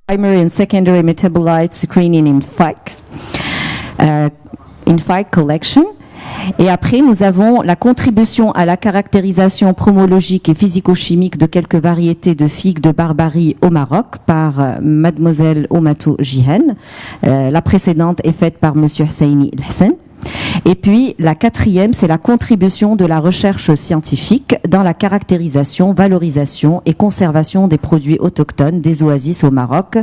primary and secondary metabolites screening in FIC collection. Et après, nous avons la contribution à la caractérisation promologique et physico-chimique de quelques variétés de figues de Barbarie au Maroc par mademoiselle Oumatou Jihen. La précédente est faite par monsieur Husseini El-Hassan. Et puis, la quatrième, c'est la contribution de la recherche scientifique dans la caractérisation, valorisation et conservation des produits autochtones des oasis au Maroc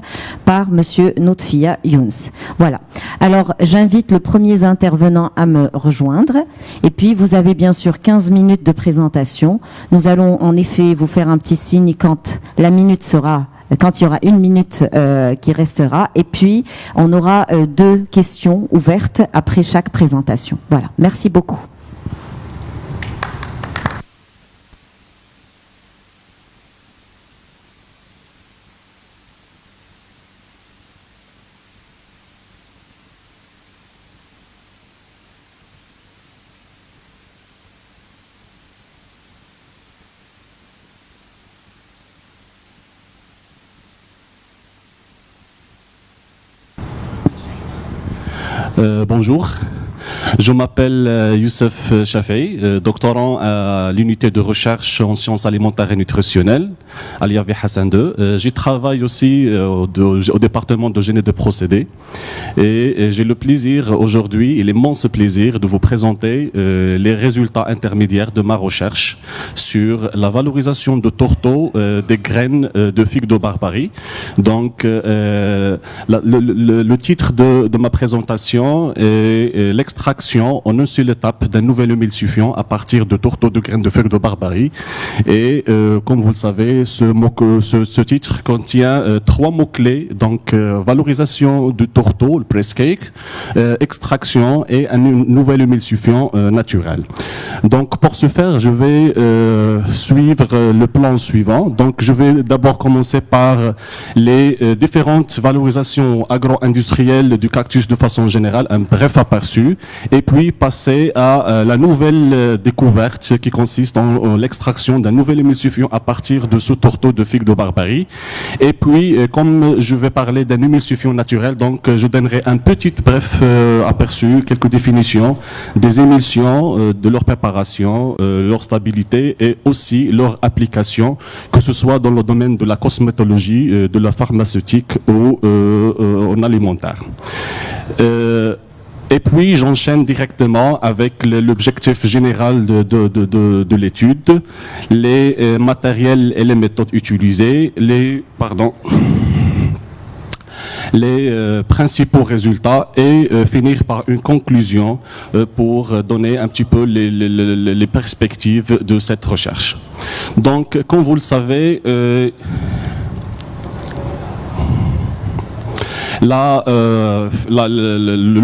par monsieur Notfia Younes. Voilà. Alors, j'invite le premier intervenant à me rejoindre. Et puis, vous avez bien sûr 15 minutes de présentation. Nous allons en effet vous faire un petit signe quand la minute sera... quand il y aura une minute qui restera, et puis on aura 2 questions ouvertes après chaque présentation. Voilà, merci beaucoup. Bonjour, je m'appelle Youssef Chafei, doctorant à l'unité de recherche en sciences alimentaires et nutritionnelles à l'IAV Hassan II. J'y travaille aussi au département de génie de procédés et j'ai le plaisir aujourd'hui, et l'immense plaisir de vous présenter les résultats intermédiaires de ma recherche sur la valorisation de tourteaux des graines de figues de Barbarie. Donc le titre de ma présentation est l'extraction en une seule étape d'un nouvel emulsifiant à partir de tourteaux de graines de figues de Barbarie. Et comme vous le savez, ce titre contient 3 mots-clés, donc valorisation du tourteau, le press cake, extraction et un nouvel emulsifiant naturel. Donc pour ce faire, je vais suivre le plan suivant. Donc je vais d'abord commencer par les différentes valorisations agro-industrielles du cactus de façon générale, un bref aperçu, et puis passer à la nouvelle découverte qui consiste en l'extraction d'un nouvel emulsifiant à partir de ce tourteau de figues de Barbarie. Et puis, comme je vais parler d'un emulsifiant naturel, donc je donnerai un petit bref aperçu, quelques définitions des émulsions, de leur préparation, leur stabilité et aussi leur application, que ce soit dans le domaine de la cosmétologie, de la pharmaceutique ou en alimentaire. Et puis j'enchaîne directement avec l'objectif général de l'étude, les matériels et les méthodes utilisées, les principaux résultats et finir par une conclusion pour donner un petit peu les perspectives de cette recherche. Donc, comme vous le savez, le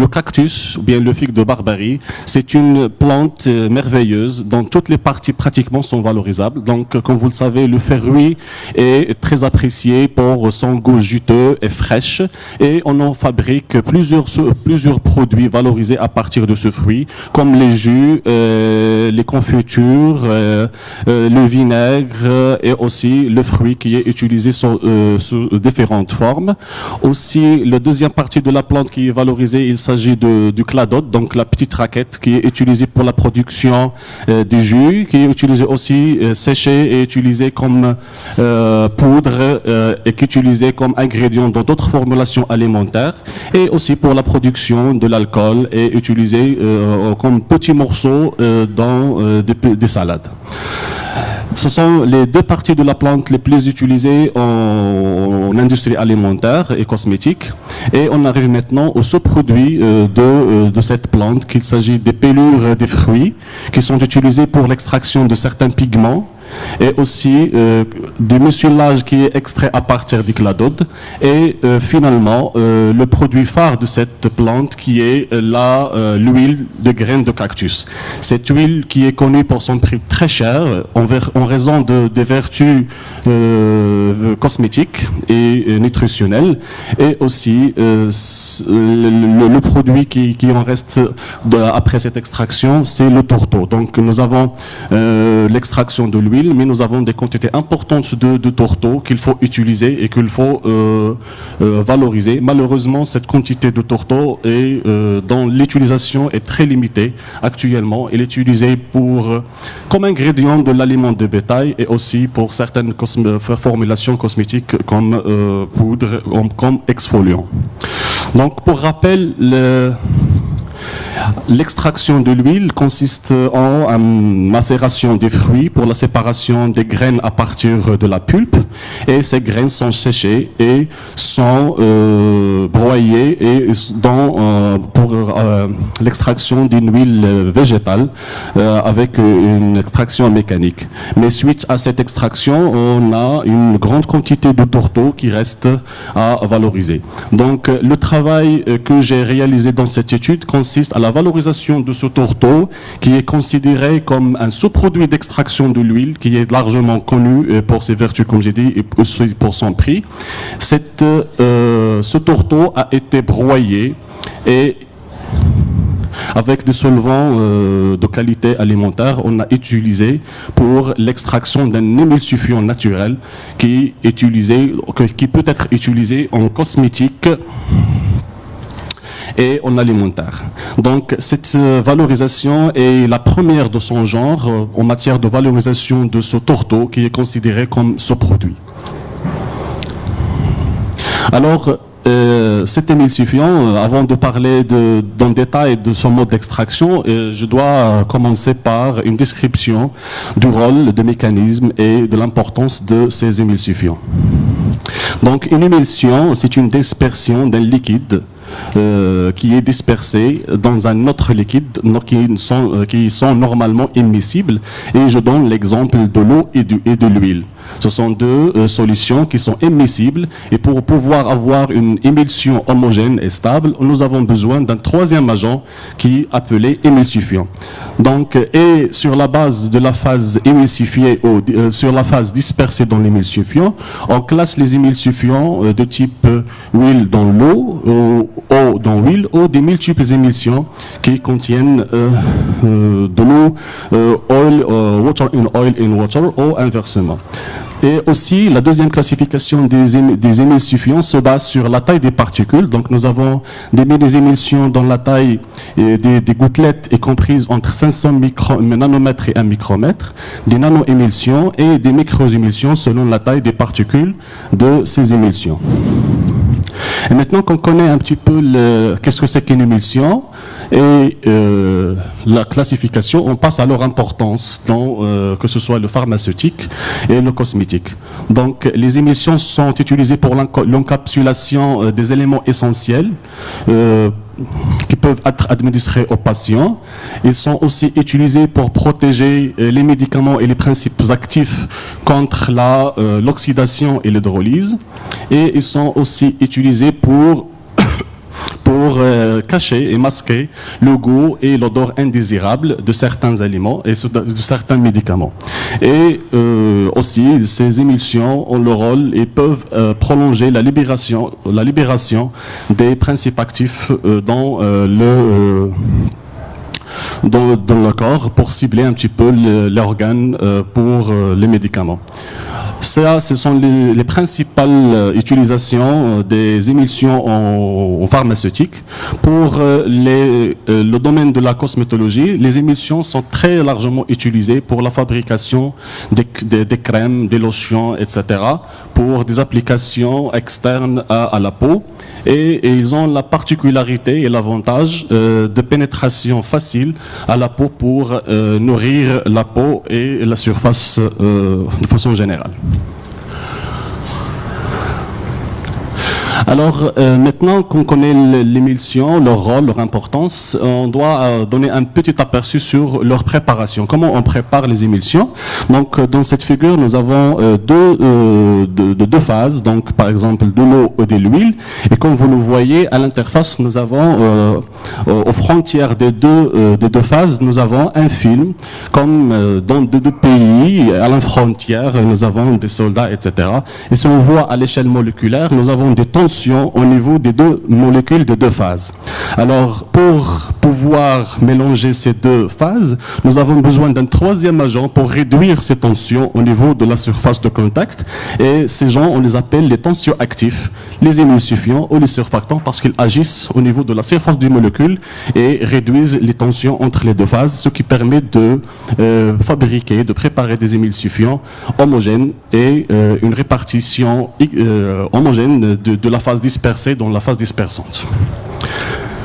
cactus, ou bien le figue de Barbarie, c'est une plante merveilleuse dont toutes les parties pratiquement sont valorisables. Donc, comme vous le savez, le fruit est très apprécié pour son goût juteux et fraîche, et on en fabrique plusieurs produits valorisés à partir de ce fruit, comme les jus, les confitures, le vinaigre et aussi le fruit qui est utilisé sous différentes formes. Aussi, la deuxième partie de la plante qui est valorisée, il s'agit du cladote, donc la petite raquette qui est utilisée pour la production des jus, qui est utilisée aussi séchée et utilisée comme poudre et qui est utilisée comme ingrédient dans d'autres formulations alimentaires, et aussi pour la production de l'alcool et utilisée comme petits morceaux dans des salades. Ce sont les 2 parties de la plante les plus utilisées en industrie alimentaire et cosmétique. Et on arrive maintenant au sous-produit de cette plante, qu'il s'agit des pelures des fruits qui sont utilisées pour l'extraction de certains pigments, et aussi du mucilage qui est extrait à partir du cladote, et finalement le produit phare de cette plante qui est l'huile de graines de cactus. Cette huile qui est connue pour son prix très cher en raison des vertus cosmétiques et nutritionnelles, et aussi le produit qui en reste après cette extraction, c'est le tourteau. Donc nous avons l'extraction de l'huile, l'huile, mais nous avons des quantités importantes de tourteaux qu'il faut utiliser et qu'il faut valoriser. Malheureusement, cette quantité de tourteaux dont l'utilisation est très limitée actuellement. Elle est utilisée comme ingrédient de l'aliment de bétail et aussi pour certaines formulations cosmétiques comme poudre, comme exfoliant. Donc, pour rappel, l'extraction de l'huile consiste en macération des fruits pour la séparation des graines à partir de la pulpe, et ces graines sont séchées et sont broyées pour l'extraction d'une huile végétale avec une extraction mécanique. Mais suite à cette extraction, on a une grande quantité de tourteaux qui reste à valoriser. Donc le travail que j'ai réalisé dans cette étude consiste à la valorisation de ce tourteau qui est considéré comme un sous-produit d'extraction de l'huile qui est largement connu pour ses vertus, comme j'ai dit, et aussi pour son prix. Ce tourteau a été broyé et avec des solvants de qualité alimentaire, on a utilisé pour l'extraction d'un émulsifiant naturel qui peut être utilisé en cosmétique et en alimentaire. Donc cette valorisation est la première de son genre en matière de valorisation de ce tourteau qui est considéré comme ce produit. Alors, cet émulsifiant, avant de parler dans le détail de son mode d'extraction, je dois commencer par une description du rôle, des mécanismes et de l'importance de ces émulsifiants. Donc une émulsion, c'est une dispersion d'un liquide qui est dispersé dans un autre liquide qui sont normalement immiscibles, et je donne l'exemple de l'eau et de l'huile. Ce sont deux solutions qui sont immiscibles, et pour pouvoir avoir une émulsion homogène et stable, nous avons besoin d'un troisième agent qui est appelé émulsifiant. Donc, et sur la base de la phase émulsifiée ou sur la phase dispersée dans l'émulsifiant, on classe les émulsifiants de type huile dans l'eau, eau dans l'huile, ou des multiples émulsions qui contiennent de l'eau, water in oil in water, ou inversement. Et aussi, la deuxième classification des émulsifiants se base sur la taille des particules. Donc, nous avons des émulsions dont la taille des gouttelettes est comprise entre 500 nanomètres et 1 micromètre, des nano-émulsions et des micro-émulsions selon la taille des particules de ces émulsions. Et maintenant qu'on connaît un petit peu qu'est-ce que c'est qu'une émulsion et la classification, on passe à leur importance que ce soit le pharmaceutique et le cosmétique. Donc les émulsions sont utilisées pour l'encapsulation des éléments essentiels qui peuvent être administrés aux patients. Ils sont aussi utilisés pour protéger les médicaments et les principes actifs contre l'oxydation et l'hydrolyse. Et ils sont aussi utilisés pour cacher et masquer le goût et l'odeur indésirable de certains aliments et de certains médicaments. Et aussi, ces émulsions ont le rôle et peuvent prolonger la libération des principes actifs dans le corps pour cibler un petit peu l'organe pour les médicaments. Ça, ce sont les principales utilisations des émulsions en pharmaceutique. Pour le domaine de la cosmétologie, les émulsions sont très largement utilisées pour la fabrication des crèmes, des lotions, etc., pour des applications externes à la peau. Et ils ont la particularité et l'avantage de pénétration facile à la peau pour nourrir la peau et la surface de façon générale. Alors maintenant qu'on connaît l'émulsion, leur rôle, leur importance, on doit donner un petit aperçu sur leur préparation. Comment on prépare les émulsions? Donc dans cette figure, nous avons deux phases, donc par exemple de l'eau ou de l'huile. Et comme vous le voyez, à l'interface, nous avons aux frontières des deux phases, nous avons un film. Comme dans deux pays, à la frontière, nous avons des soldats, etc. Et si on voit à l'échelle moléculaire, nous avons des tensions au niveau des deux molécules de deux phases. Alors, pour pouvoir mélanger ces deux phases, nous avons besoin d'un troisième agent pour réduire ces tensions au niveau de la surface de contact. Et ces gens, on les appelle les tensioactifs, les émulsifiants ou les surfactants, parce qu'ils agissent au niveau de la surface du molécule et réduisent les tensions entre les deux phases, ce qui permet de fabriquer, de préparer des émulsifiants homogènes et une répartition homogène de la phase dispersée dans la phase dispersante.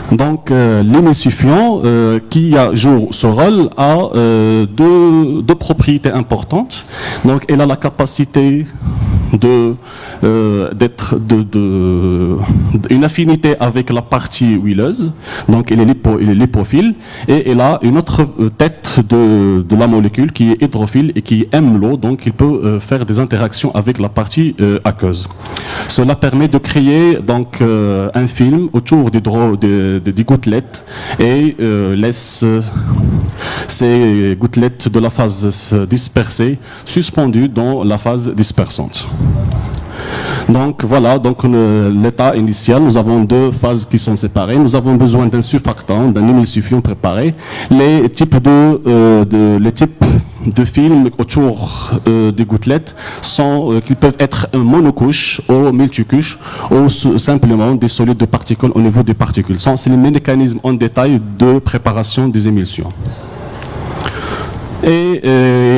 Donc l'émulsifiant qui joue ce rôle a deux propriétés importantes. Donc elle a la capacité une affinité avec la partie huileuse, donc elle est lipophile, et elle a une autre tête de la molécule qui est hydrophile et qui aime l'eau, donc il peut faire des interactions avec la partie aqueuse. Cela permet de créer donc un film autour des gouttelettes et laisse ces gouttelettes de la phase dispersée suspendues dans la phase dispersante. Donc voilà, donc l'état initial, nous avons deux phases qui sont séparées. Nous avons besoin d'un surfactant, d'un émulsifiant préparé. Les types de films autour des gouttelettes sont qu'ils peuvent être monocouches ou multicouches ou simplement des solides de particules au niveau des particules. C'est les mécanismes en détail de préparation des émulsions. Et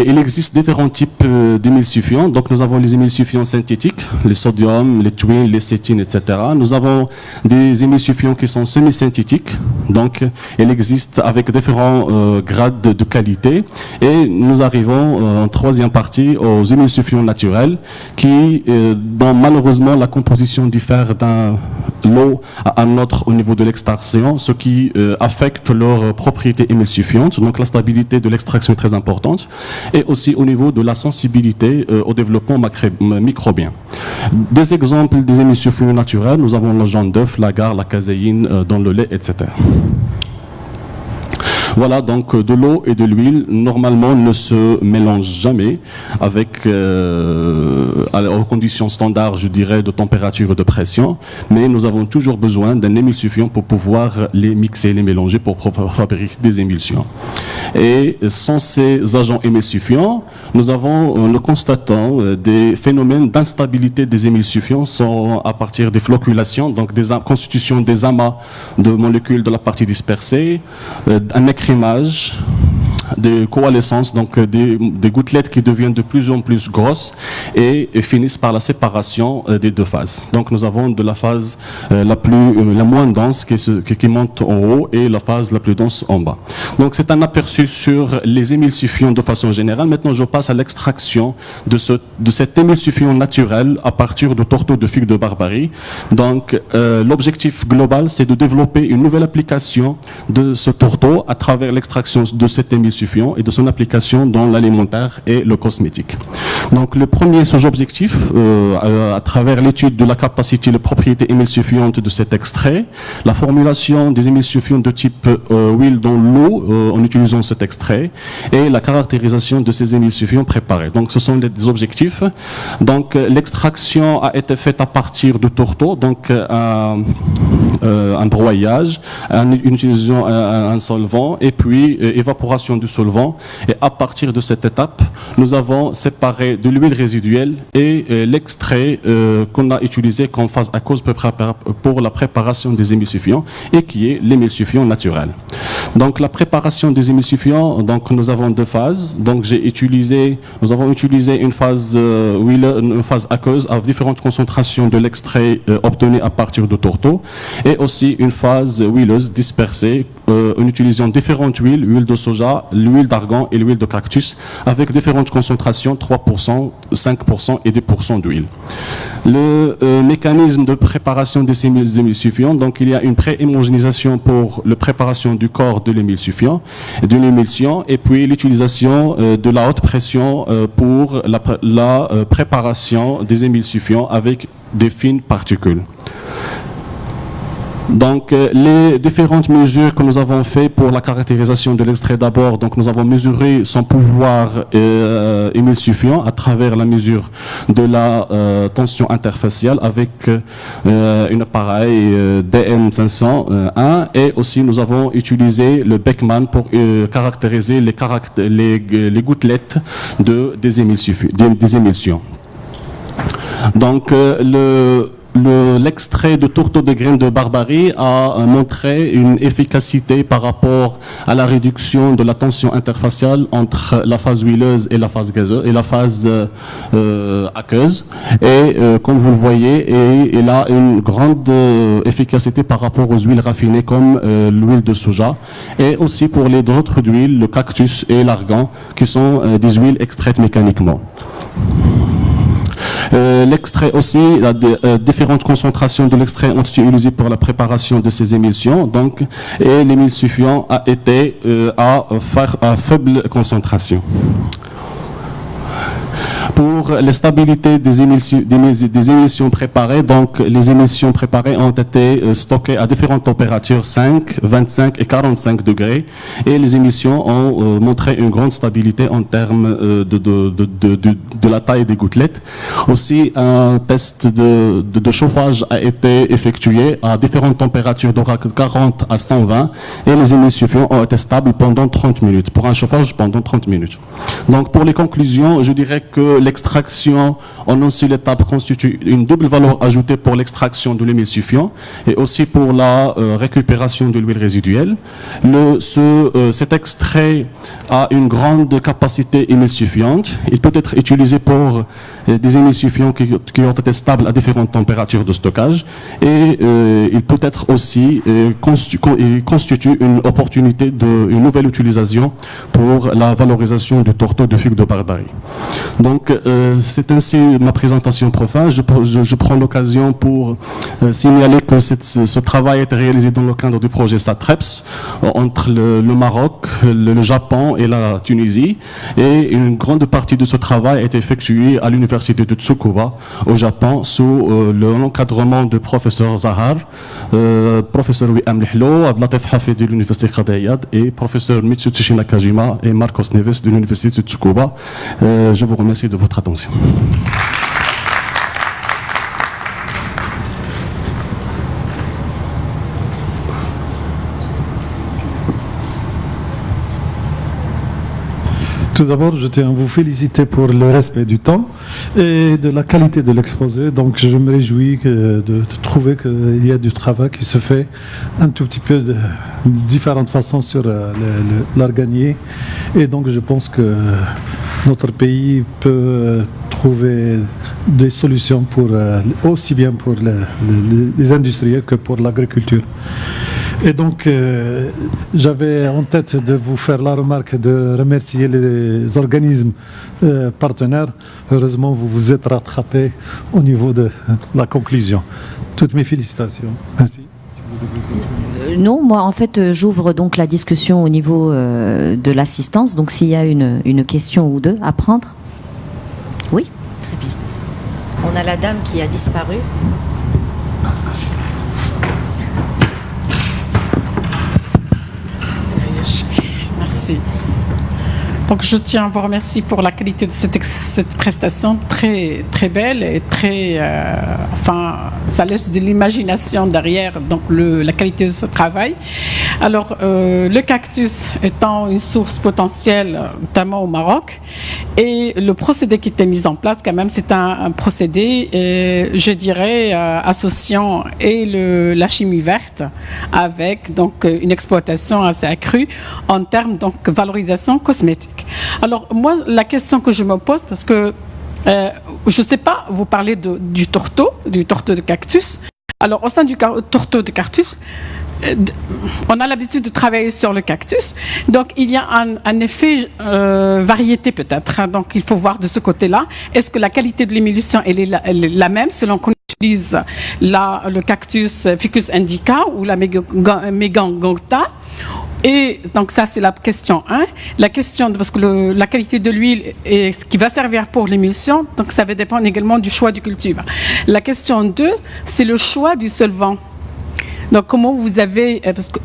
il existe différents types d'émulsifiants. Donc nous avons les émulsifiants synthétiques, les sodium, les thiols, les cétines, etc. Nous avons des émulsifiants qui sont semi-synthétiques. Donc il existe avec différents grades de qualité. Et nous arrivons en troisième partie aux émulsifiants naturels qui, dont malheureusement la composition diffère d'un lot à un autre au niveau de l'extraction, ce qui affecte leurs propriétés émulsifiantes. Donc la stabilité de l'extraction est très importante, et aussi au niveau de la sensibilité au développement microbien. Des exemples des émulsifiants naturels, nous avons le jaune d'œuf, l'agar, la caséine dans le lait, etc. Voilà, donc de l'eau et de l'huile, normalement, ne se mélangent jamais avec, aux conditions standards, je dirais, de température et de pression, mais nous avons toujours besoin d'un émulsifiant pour pouvoir les mixer, les mélanger pour fabriquer des émulsions. Et sans ces agents émulsifiants, nous constatons des phénomènes d'instabilité des émulsifiants sont à partir des flocculations, donc des constitutions des amas de molécules de la partie dispersée, un écrémage, des coalescences, donc des gouttelettes qui deviennent de plus en plus grosses et finissent par la séparation des deux phases. Donc nous avons de la phase la moins dense qui monte en haut et la phase la plus dense en bas. Donc c'est un aperçu sur les émulsifiants de façon générale. Maintenant je passe à l'extraction de cet émulsifiant naturel à partir de tourteaux de figues de Barbarie. Donc l'objectif global, c'est de développer une nouvelle application de ce tourteau à travers l'extraction de cet émulsifiant et de son application dans l'alimentaire et le cosmétique. Donc le premier sous-objectif, à travers l'étude de la capacité et les propriétés émulsifiantes de cet extrait, la formulation des émulsifiants de type huile dans l'eau en utilisant cet extrait, et la caractérisation de ces émulsifiants préparés. Donc ce sont les objectifs. Donc l'extraction a été faite à partir de tourteaux, donc un broyage, en utilisant un solvant, et puis évaporation du solvant. Et à partir de cette étape, nous avons séparé de l'huile résiduelle et l'extrait qu'on a utilisé comme phase aqueuse pour la préparation des émulsifiants, et qui est l'émulsifiant naturel. Donc la préparation des émulsifiants, donc nous avons deux phases. Donc nous avons utilisé une phase une phase aqueuse à différentes concentrations de l'extrait obtenu à partir de tourteaux, et aussi une phase huileuse dispersée en utilisant différentes huiles, l'huile de soja, l'huile d'argan et l'huile de cactus, avec différentes concentrations, 3%, 5% et 10% d'huile. Le mécanisme de préparation des émulsifiants, donc il y a une pré-hémogénéisation pour la préparation du corps de l'émulsifiant, de l'émulsion, et puis l'utilisation de la haute pression pour la préparation des émulsifiants avec des fines particules. Donc, les différentes mesures que nous avons faites pour la caractérisation de l'extrait d'abord, donc nous avons mesuré son pouvoir émulsifiant à travers la mesure de la tension interfaciale avec un appareil DM501 et aussi nous avons utilisé le Beckman pour caractériser les gouttelettes des émulsions. Donc, l'extrait de tourteau de graines de barbarie a montré une efficacité par rapport à la réduction de la tension interfaciale entre la phase huileuse et la phase gazeuse et la phase aqueuse. Et comme vous le voyez, il a une grande efficacité par rapport aux huiles raffinées comme l'huile de soja et aussi pour les autres huiles, le cactus et l'argan, qui sont des huiles extraites mécaniquement. L'extrait aussi, différentes concentrations de l'extrait ont été utilisées pour la préparation de ces émulsions, donc, et l'émulsifiant a été à faible concentration. Pour la stabilité des émulsions préparées, donc les émulsions préparées ont été stockées à différentes températures, 5, 25 et 45 degrés, et les émulsions ont montré une grande stabilité en termes de la taille des gouttelettes. Aussi, un test de chauffage a été effectué à différentes températures, donc 40 à 120, et les émulsifiants ont été stables pendant 30 minutes, pour un chauffage pendant 30 minutes. Donc pour les conclusions, je dirais que l'extraction en une seule étape constitue une double valeur ajoutée pour l'extraction de l'émulsifiant et aussi pour la récupération de l'huile résiduelle. Cet extrait a une grande capacité émulsifiante. Il peut être utilisé pour des émulsifiants qui ont été stables à différentes températures de stockage et il peut être aussi constitue une opportunité une nouvelle utilisation pour la valorisation du tourteau de figue de Barbarie. Donc, c'est ainsi ma présentation profane. Je prends l'occasion pour signaler que ce travail a été réalisé dans le cadre du projet SATREPS entre le Maroc, le Japon et la Tunisie. Et une grande partie de ce travail a été effectuée à l'université de Tsukuba au Japon sous l'encadrement du professeur Zahar, professeur Wiham Lihlo, Abdelatif Hafid de l'université Qadayad et professeur Mitsutoshi Nakajima et Marcos Neves de l'université de Tsukuba. Je vous remercie de votre attention. Tout d'abord, je tiens à vous féliciter pour le respect du temps et de la qualité de l'exposé. Donc, je me réjouis de trouver qu'il y a du travail qui se fait un tout petit peu de différentes façons sur l'arganier. Et donc, je pense que notre pays peut trouver des solutions aussi bien pour les industriels que pour l'agriculture. Et donc, j'avais en tête de vous faire la remarque de remercier les organismes partenaires. Heureusement, vous vous êtes rattrapés au niveau de la conclusion. Toutes mes félicitations. Merci. Non, moi, en fait, j'ouvre donc la discussion au niveau de l'assistance. Donc, s'il y a une question ou deux à prendre. Oui, très bien. On a la dame qui a disparu. Merci. Donc je tiens à vous remercier pour la qualité de cette prestation très très belle et très ça laisse de l'imagination derrière donc la qualité de ce travail. Alors le cactus étant une source potentielle notamment au Maroc et le procédé qui était mis en place quand même c'est un procédé je dirais associant et la chimie verte avec donc une exploitation assez accrue en termes donc valorisation cosmétique. Alors moi la question que je me pose parce que je ne sais pas, vous parlez du tourteau de cactus. Alors au sein du tourteau de cactus, on a l'habitude de travailler sur le cactus, donc il y a un effet variété peut-être, hein, donc il faut voir de ce côté-là. Est-ce que la qualité de l'émulsion elle est la même selon qu'on utilise le cactus Ficus indica ou la Megangota? Et donc ça c'est la question 1. La question, parce que la qualité de l'huile est ce qui va servir pour l'émulsion, donc ça va dépendre également du choix du cultivar. La question 2, c'est le choix du solvant. Donc, comment vous avez... parce que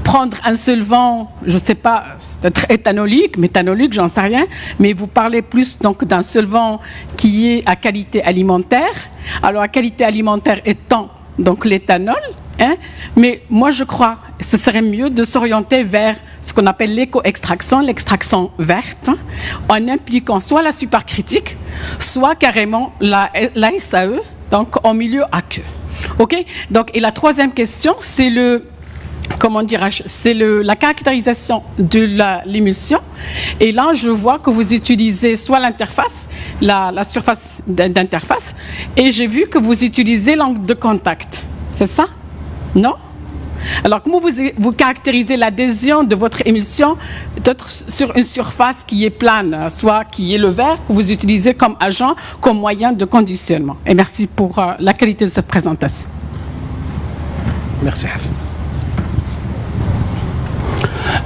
prendre un solvant, je ne sais pas, peut-être éthanolique, méthanolique, j'en sais rien, mais vous parlez plus donc d'un solvant qui est à qualité alimentaire. Alors, à qualité alimentaire étant donc l'éthanol, hein, mais moi je crois que ce serait mieux de s'orienter vers ce qu'on appelle l'éco-extraction, l'extraction verte, hein, en impliquant soit la supercritique, soit carrément la SAE, donc en milieu aqueux. OK? Donc, et la troisième question, c'est la caractérisation de l'émulsion. Et là, je vois que vous utilisez soit l'interface, la surface d'interface, et j'ai vu que vous utilisez l'angle de contact. C'est ça? Non? Alors, comment vous caractérisez l'adhésion de votre émulsion, peut-être sur une surface qui est plane, soit qui est le verre que vous utilisez comme agent, comme moyen de conditionnement? Et merci pour la qualité de cette présentation. Merci, Hafid.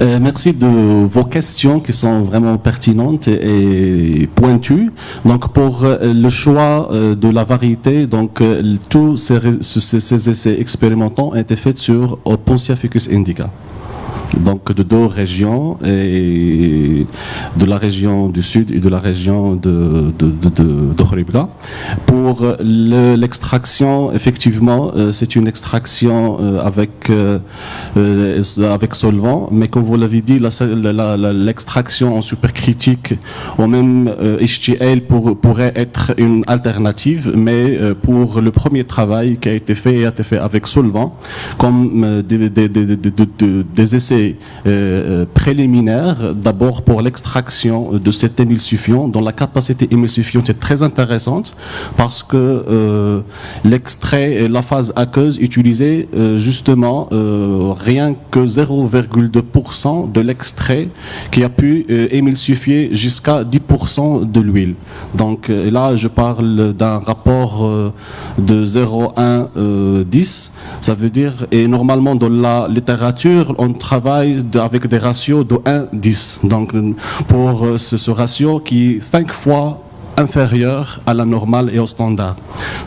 Merci de vos questions qui sont vraiment pertinentes et pointues. Donc pour le choix de la variété, donc tous ces essais expérimentaux ont été faits sur Opuntia ficus indica. Donc de deux régions, et de la région du sud et de la région de Khoribga. Pour l'extraction, effectivement, c'est une extraction avec solvant, mais comme vous l'avez dit, l'extraction en supercritique ou même HTL pourrait être une alternative, mais pour le premier travail qui a été fait avec solvant, comme des essais préliminaires, d'abord pour l'extraction de cet émulsifiant, dont la capacité émulsifiante est très intéressante parce que l'extrait, la phase aqueuse utilisée justement rien que 0,2% de l'extrait qui a pu émulsifier jusqu'à 10% de l'huile. Donc là, je parle d'un rapport de 0,1-10. Ça veut dire, et normalement dans la littérature, on travaille avec des ratios de 1-10. Donc pour ce ratio qui est 5 fois inférieur à la normale et au standard.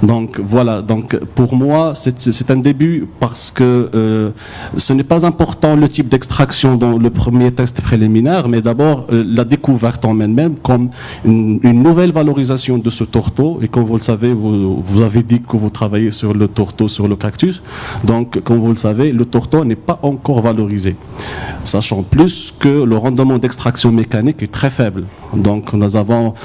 Donc voilà, donc pour moi c'est un début parce que ce n'est pas important le type d'extraction dans le premier test préliminaire, mais d'abord la découverte en elle-même comme une nouvelle valorisation de ce tourteau. Et comme vous le savez, vous avez dit que vous travaillez sur le tourteau, sur le cactus. Donc comme vous le savez, le tourteau n'est pas encore valorisé. Sachant plus que le rendement d'extraction mécanique est très faible. Donc nous avons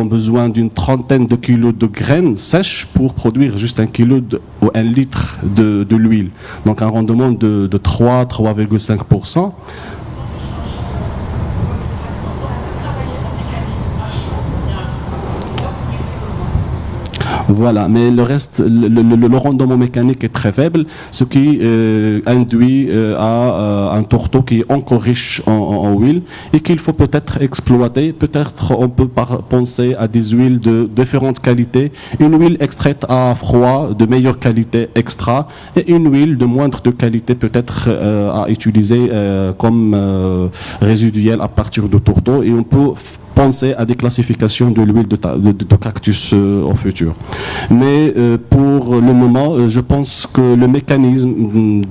besoin d'une trentaine de kilos de graines sèches pour produire juste 1 kilo ou 1 litre de l'huile. Donc un rendement de 3,5%. Voilà, mais le reste, le rendement mécanique est très faible, ce qui induit à un tourteau qui est encore riche en huile et qu'il faut peut-être exploiter. Peut-être on peut penser à des huiles de différentes qualités, une huile extraite à froid de meilleure qualité extra et une huile de moindre de qualité peut-être à utiliser comme résiduelle à partir de tourteau, et on peut penser à des classifications de l'huile de cactus au futur. Mais pour le moment, je pense que le mécanisme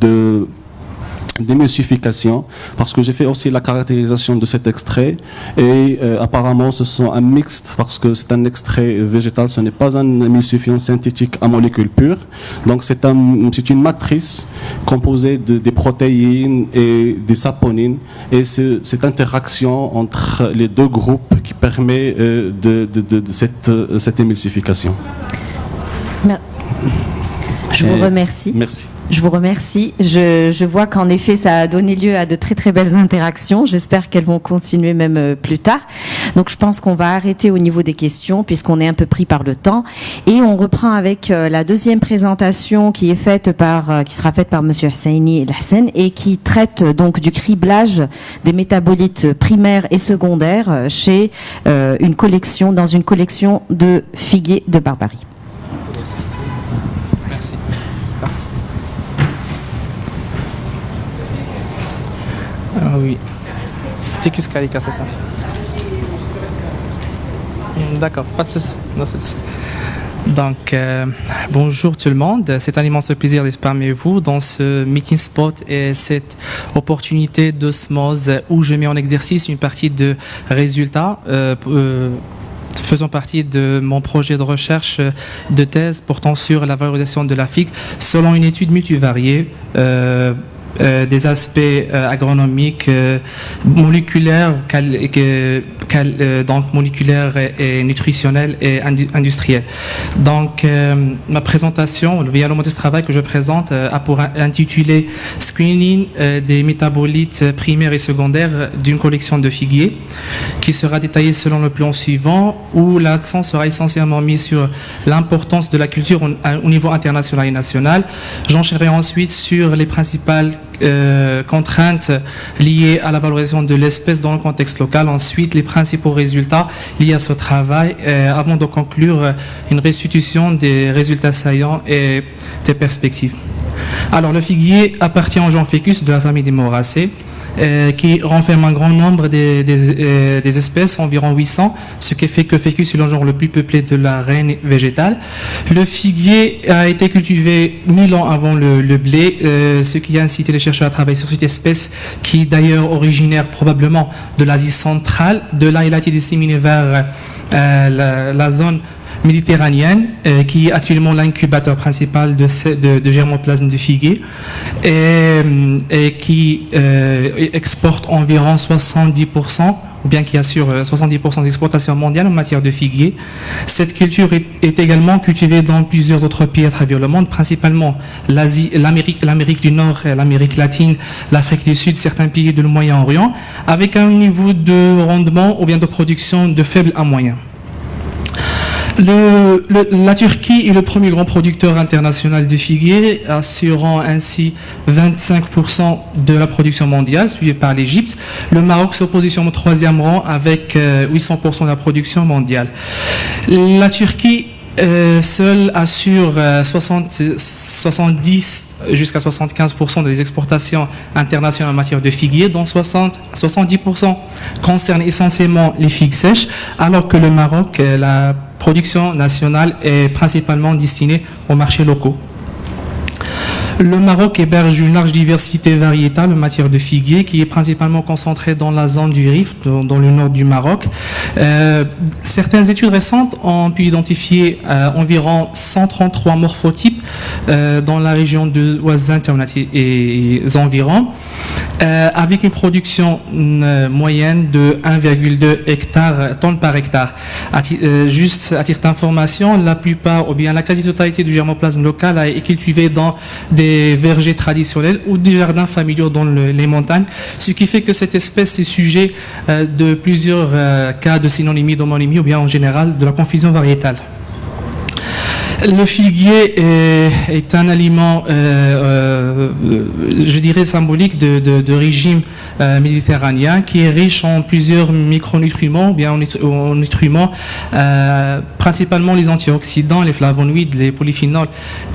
d'émulsification, parce que j'ai fait aussi la caractérisation de cet extrait et apparemment ce sont un mixte parce que c'est un extrait végétal, ce n'est pas un émulsifiant synthétique à molécules pures, donc c'est une matrice composée des protéines et des saponines, et cette interaction entre les deux groupes qui permet de cette émulsification. Je vous remercie. Merci. Je vous remercie. Je vois qu'en effet, ça a donné lieu à de très très belles interactions. J'espère qu'elles vont continuer même plus tard. Donc je pense qu'on va arrêter au niveau des questions puisqu'on est un peu pris par le temps. Et on reprend avec la deuxième présentation qui sera faite par Monsieur Husseini El-Hassen et qui traite donc du criblage des métabolites primaires et secondaires chez dans une collection de figuiers de Barbarie. Ah oui. Ficus carica, c'est ça. D'accord, pas de souci. Donc, bonjour tout le monde. C'est un immense plaisir d'être parmi vous dans ce meeting spot et cette opportunité d'osmose où je mets en exercice une partie de résultats faisant partie de mon projet de recherche de thèse portant sur la valorisation de la figue selon une étude multivariée des aspects agronomiques, moléculaires, donc moléculaires et nutritionnels et industriels. Donc, ma présentation, le modeste travail que je présente a pour intitulé Screening des métabolites primaires et secondaires d'une collection de figuiers, qui sera détaillé selon le plan suivant, où l'accent sera essentiellement mis sur l'importance de la culture au niveau international et national. J'enchaînerai ensuite sur les principales contraintes liées à la valorisation de l'espèce dans le contexte local. Ensuite, les principaux résultats liés à ce travail, avant de conclure une restitution des résultats saillants et des perspectives. Alors, le figuier appartient au genre Ficus de la famille des Moracées, qui renferme un grand nombre des espèces, environ 800, ce qui fait que Ficus est le genre le plus peuplé de la reine végétale. Le figuier a été cultivé 1000 ans avant le blé, ce qui a incité les chercheurs à travailler sur cette espèce, qui est d'ailleurs originaire probablement de l'Asie centrale. De là, il a été disséminé vers la zone méditerranéenne, qui est actuellement l'incubateur principal de germoplasme de figuier et qui exporte environ 70%, ou bien qui assure 70% d'exportation mondiale en matière de figuier. Cette culture est également cultivée dans plusieurs autres pays à travers le monde, principalement l'Asie, l'Amérique du Nord, l'Amérique latine, l'Afrique du Sud, certains pays du Moyen-Orient, avec un niveau de rendement ou bien de production de faible à moyen. La Turquie est le premier grand producteur international de figuier, assurant ainsi 25% de la production mondiale, suivi par l'Égypte. Le Maroc se positionne au troisième rang avec 800% de la production mondiale. La Turquie seule assure 70 jusqu'à 75% des exportations internationales en matière de figuier, dont 70% concernent essentiellement les figues sèches, alors que le Maroc, la production nationale est principalement destinée aux marchés locaux. Le Maroc héberge une large diversité variétale en matière de figuier qui est principalement concentrée dans la zone du Rif, dans le nord du Maroc. Certaines études récentes ont pu identifier environ 133 morphotypes dans la région de Ouazan et environs, avec une production moyenne de 1,2 tonnes par hectare. Juste à titre d'information, la plupart, ou bien la quasi-totalité du germoplasme local est cultivée dans des vergers traditionnels ou des jardins familiaux dans les montagnes, ce qui fait que cette espèce est sujet de plusieurs cas de synonymie, d'homonymie ou bien en général de la confusion variétale. Le figuier est un aliment, je dirais, symbolique de régime méditerranéen qui est riche en plusieurs micronutriments, bien en nutriments, principalement les antioxydants, les flavonoïdes, les polyphénols,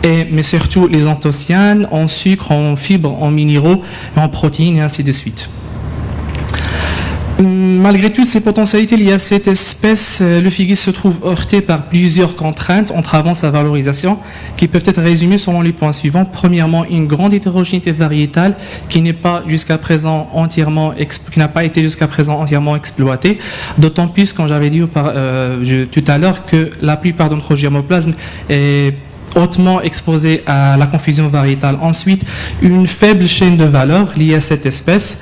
mais surtout les anthocyanes, en sucre, en fibres, en minéraux, en protéines et ainsi de suite. Malgré toutes ces potentialités liées à cette espèce, le figuier se trouve heurté par plusieurs contraintes entravant sa valorisation, qui peuvent être résumées selon les points suivants. Premièrement, une grande hétérogénéité variétale qui n'a pas été jusqu'à présent entièrement exploitée, d'autant plus, comme j'avais dit tout à l'heure, que la plupart de notre germoplasme est hautement exposé à la confusion variétale. Ensuite, une faible chaîne de valeur liée à cette espèce.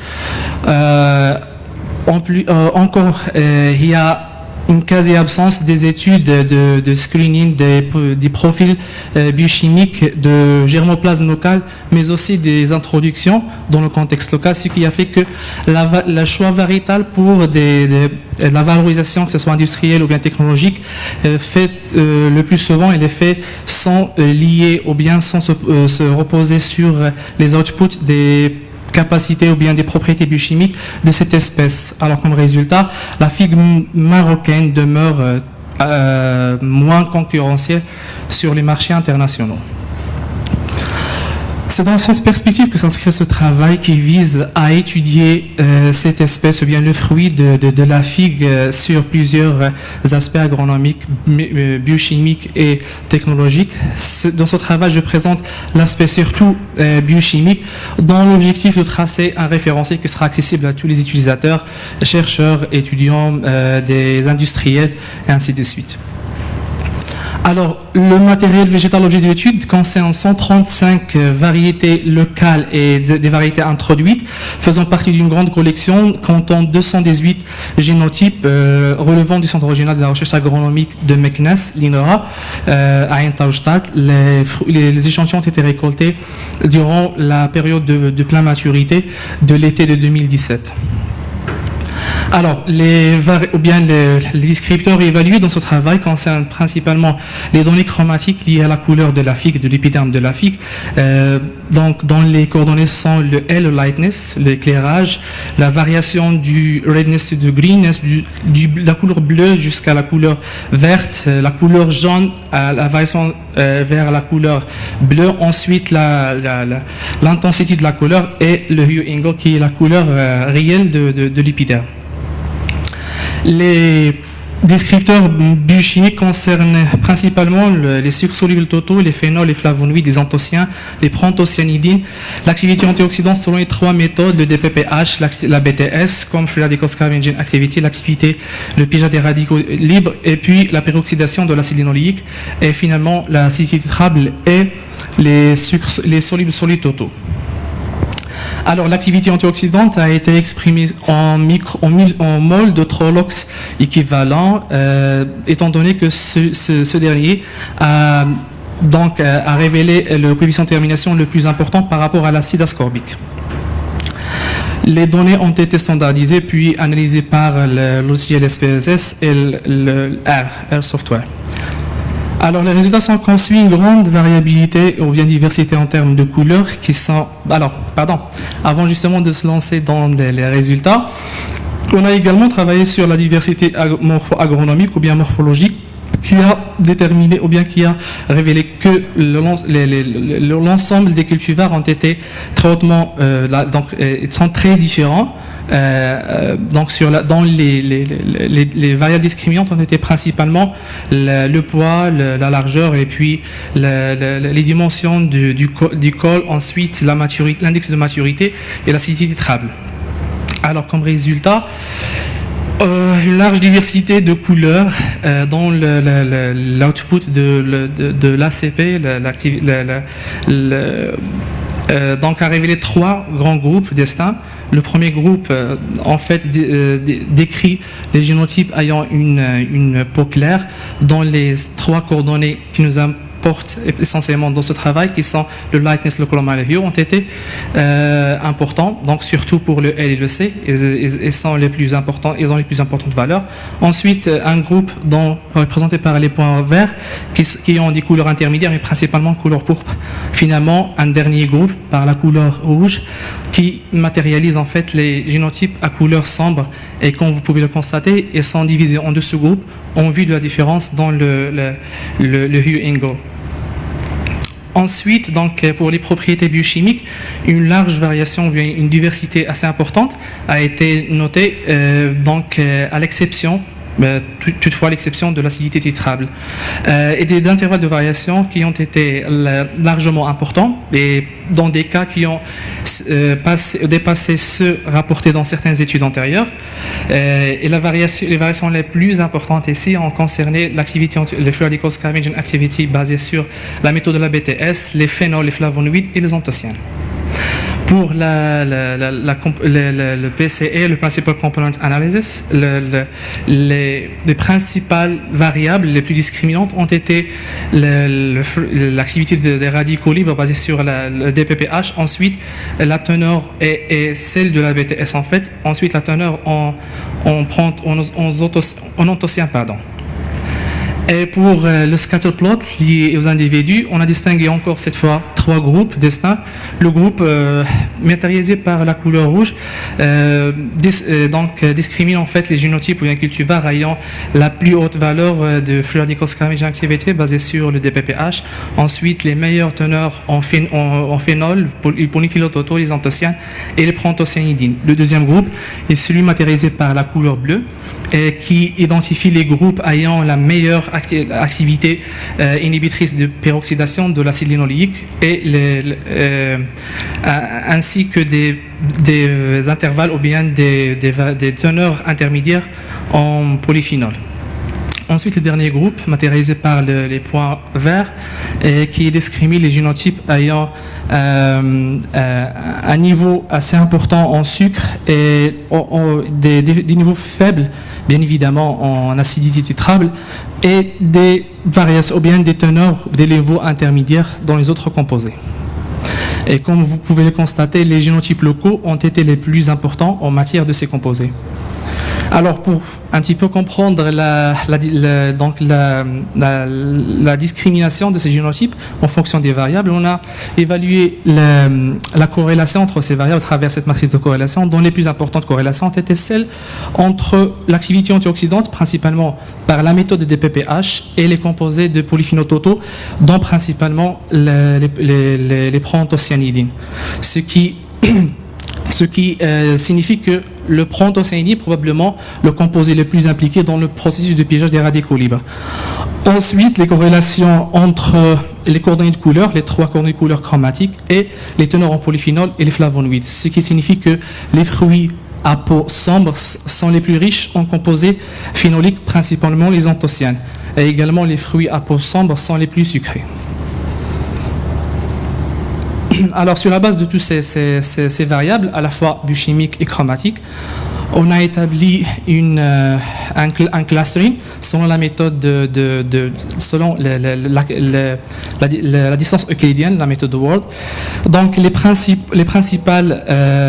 Il y a une quasi-absence des études de screening des profils biochimiques de germoplasme local, mais aussi des introductions dans le contexte local, ce qui a fait que le choix variétal pour la valorisation, que ce soit industrielle ou bien technologique, fait le plus souvent, il est fait sans lier ou bien sans se reposer sur les outputs des capacités ou bien des propriétés biochimiques de cette espèce. Alors comme résultat, la figue marocaine demeure moins concurrentielle sur les marchés internationaux. C'est dans cette perspective que s'inscrit ce travail qui vise à étudier cette espèce, ou bien le fruit de la figue sur plusieurs aspects agronomiques, biochimiques et technologiques. Dans ce travail, je présente l'aspect surtout biochimique, dans l'objectif de tracer un référentiel qui sera accessible à tous les utilisateurs, chercheurs, étudiants, des industriels et ainsi de suite. Alors, le matériel végétal objet de l'étude concerne 135 variétés locales et des variétés introduites, faisant partie d'une grande collection comptant 218 génotypes relevant du centre régional de la recherche agronomique de Meknes, l'INRA, à Ain Taoustat. Les échantillons ont été récoltés durant la période de pleine maturité de l'été de 2017. Alors, les descripteurs évalués dans ce travail concernent principalement les données chromatiques liées à la couleur de la figue, de l'épiderme de la figue. Donc, dans les coordonnées sont le L, le lightness, l'éclairage, la variation du redness, du greenness, la couleur bleue jusqu'à la couleur verte, la couleur jaune, la variation vers la couleur bleue, ensuite l'intensité de la couleur et le hue angle qui est la couleur réelle de l'épiderme. Les descripteurs biochimiques concernent principalement les sucres solubles totaux, les phénols, les flavonoïdes, les anthocyanines, les proanthocyanidines, l'activité antioxydante selon les trois méthodes, le DPPH, la BTS, comme Free Radical Scavenging Activity, l'activité, le piégeage des radicaux libres, et puis la péroxydation de l'acide linoléique, et finalement l'acidité titrable et les solubles solides totaux. Alors, l'activité antioxydante a été exprimée en mol de Trolox équivalent, étant donné que ce dernier a révélé le coefficient de termination le plus important par rapport à l'acide ascorbique. Les données ont été standardisées puis analysées par le logiciel SPSS et le R Software. Alors, les résultats sont qu'on suit une grande variabilité ou bien diversité en termes de couleurs qui sont... Avant justement de se lancer dans les résultats, on a également travaillé sur la diversité agronomique ou bien morphologique qui a déterminé ou bien qui a révélé que l'ensemble des cultivars ont été très hautement, sont très différents. Dans les variables discriminantes ont été principalement le poids, la largeur et puis les dimensions du col, ensuite l'index de maturité et l'acidité titrable. Alors comme résultat, une large diversité de couleurs dans l'output de l'ACP, donc a révélé trois grands groupes distincts. Le premier groupe, en fait, décrit les génotypes ayant une peau claire, dont les trois coordonnées qui nous importent essentiellement dans ce travail, qui sont le lightness, le color, le hue, ont été importants, donc surtout pour le L et le C, ils sont les plus importants, ils ont les plus importantes valeurs. Ensuite, un groupe représenté par les points verts, qui ont des couleurs intermédiaires, mais principalement couleur pourpre. Finalement, un dernier groupe par la couleur rouge, qui matérialise en fait les génotypes à couleur sombre, et comme vous pouvez le constater, ils sont divisés en deux sous-groupes en vue de la différence dans le hue angle. Ensuite, donc, pour les propriétés biochimiques, une large variation, une diversité assez importante a été notée, à l'exception, toutefois à l'exception de l'acidité titrable, et d'intervalles de variation qui ont été largement importants, et dans des cas qui ont dépassé ceux rapportés dans certaines études antérieures. Et les variations les plus importantes ici ont concerné l'activité, le Free Radical Scavenging Activity basée sur la méthode de la BTS, les phénols, les flavonoïdes et les anthocyanines. Pour le PCA, le Principal Component Analysis, les principales variables les plus discriminantes ont été l'activité des radicaux libres basée sur le DPPH, ensuite la teneur et celle de la BTS en fait, ensuite la teneur en anthocyan, pardon. Et pour le scatter plot lié aux individus, on a distingué encore cette fois 3 groupes distincts. Le groupe matérialisé par la couleur rouge discrimine en fait les génotypes ou les cultivars ayant la plus haute valeur de free radical scavenging activity basée sur le DPPH. Ensuite, les meilleures teneurs en phénol, les polyphyllototo, les anthocyanes et les proanthocyanidines. Le deuxième groupe est celui matérialisé par la couleur bleue, qui identifie les groupes ayant la meilleure activité inhibitrice de peroxydation de l'acide linoléique ainsi que des intervalles ou bien des teneurs intermédiaires en polyphénol. Ensuite, le dernier groupe, matérialisé par les points verts, qui discrimine les génotypes ayant un niveau assez important en sucre et des niveaux faibles, bien évidemment, en acidité titrable, et des variations, ou bien des teneurs, des niveaux intermédiaires dans les autres composés. Et comme vous pouvez le constater, les génotypes locaux ont été les plus importants en matière de ces composés. Alors, pour un petit peu comprendre la discrimination de ces génotypes en fonction des variables, on a évalué la corrélation entre ces variables à travers cette matrice de corrélation, dont les plus importantes corrélations étaient celles entre l'activité antioxydante, principalement par la méthode de DPPH, et les composés de polyphénoltotaux, dont principalement les proanthocyanidines. Ce qui signifie que le proanthocyanidine est probablement le composé le plus impliqué dans le processus de piégeage des radicaux libres. Ensuite, les corrélations entre les coordonnées de couleur, les 3 coordonnées de couleur chromatiques, et les teneurs en polyphénol et les flavonoïdes, ce qui signifie que les fruits à peau sombre sont les plus riches en composés phénoliques, principalement les anthocyanes, et également les fruits à peau sombre sont les plus sucrés. Alors, sur la base de toutes ces variables, à la fois biochimiques et chromatiques, on a établi un clustering selon la méthode selon la distance euclidienne, la méthode de Ward. Donc, les principales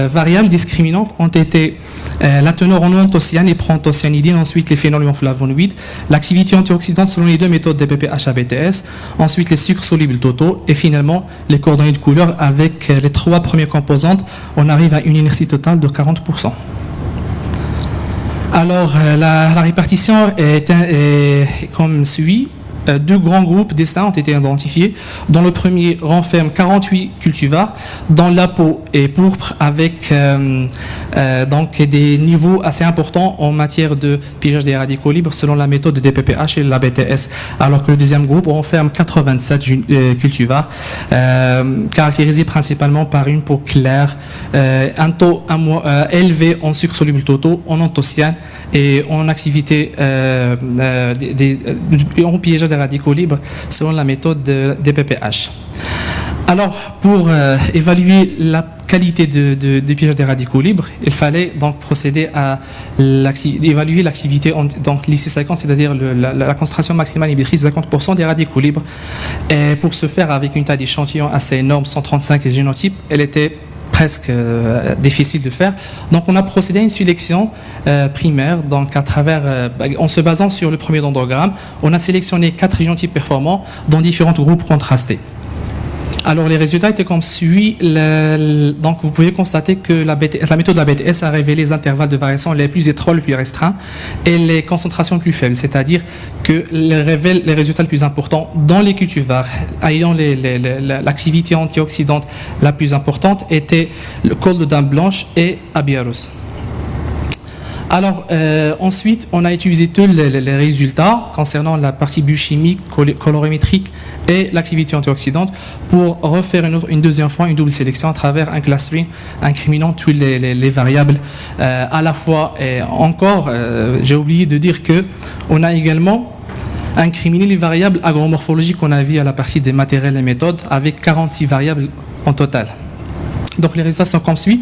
variables discriminantes ont été la teneur en anthocyanes, les proanthocyanidines, ensuite les phénols et flavonoïdes, l'activité antioxydante selon les 2 méthodes DPPH-ABTS, ensuite les sucres solubles totaux, et finalement les coordonnées de couleur avec les 3 premières composantes, on arrive à une inertie totale de 40%. Alors, la répartition est comme suit. 2 grands groupes distincts ont été identifiés. Dans le premier, renferme 48 cultivars, dont la peau est pourpre avec donc des niveaux assez importants en matière de piégeage des radicaux libres selon la méthode de DPPH et la BTS. Alors que le deuxième groupe renferme 87 cultivars, caractérisés principalement par une peau claire, un taux élevé en sucre soluble totaux, en anthocyanes et en activité en piégeage des radicaux libres selon la méthode de DPPH. Alors, pour évaluer la qualité de piégeage des radicaux libres, il fallait donc procéder à évaluer l'activité, donc l'IC50, c'est-à-dire la concentration maximale inhibitrice de 50% des radicaux libres. Et pour ce faire, avec une taille d'échantillon assez énorme, 135 génotypes, elle était presque difficile de faire. Donc on a procédé à une sélection primaire, donc en se basant sur le premier dendrogramme, on a sélectionné 4 génotypes performants dans différents groupes contrastés. Alors les résultats étaient comme suit. Donc vous pouvez constater que la méthode de la BTS a révélé les intervalles de variation les plus étroits, les plus restreints et les concentrations les plus faibles, c'est-à-dire qu'elle révèle les résultats les plus importants dans les cultivars ayant l'activité antioxydante la plus importante était le col de dame blanche et Abiarus. Alors, ensuite, on a utilisé tous les résultats concernant la partie biochimique, colorimétrique et l'activité antioxydante pour refaire une deuxième fois une double sélection à travers un clustering incriminant toutes les variables à la fois. Et encore, j'ai oublié de dire qu'on a également incriminé les variables agromorphologiques qu'on a vues à la partie des matériels et méthodes avec 46 variables en total. Donc les résultats sont comme suit.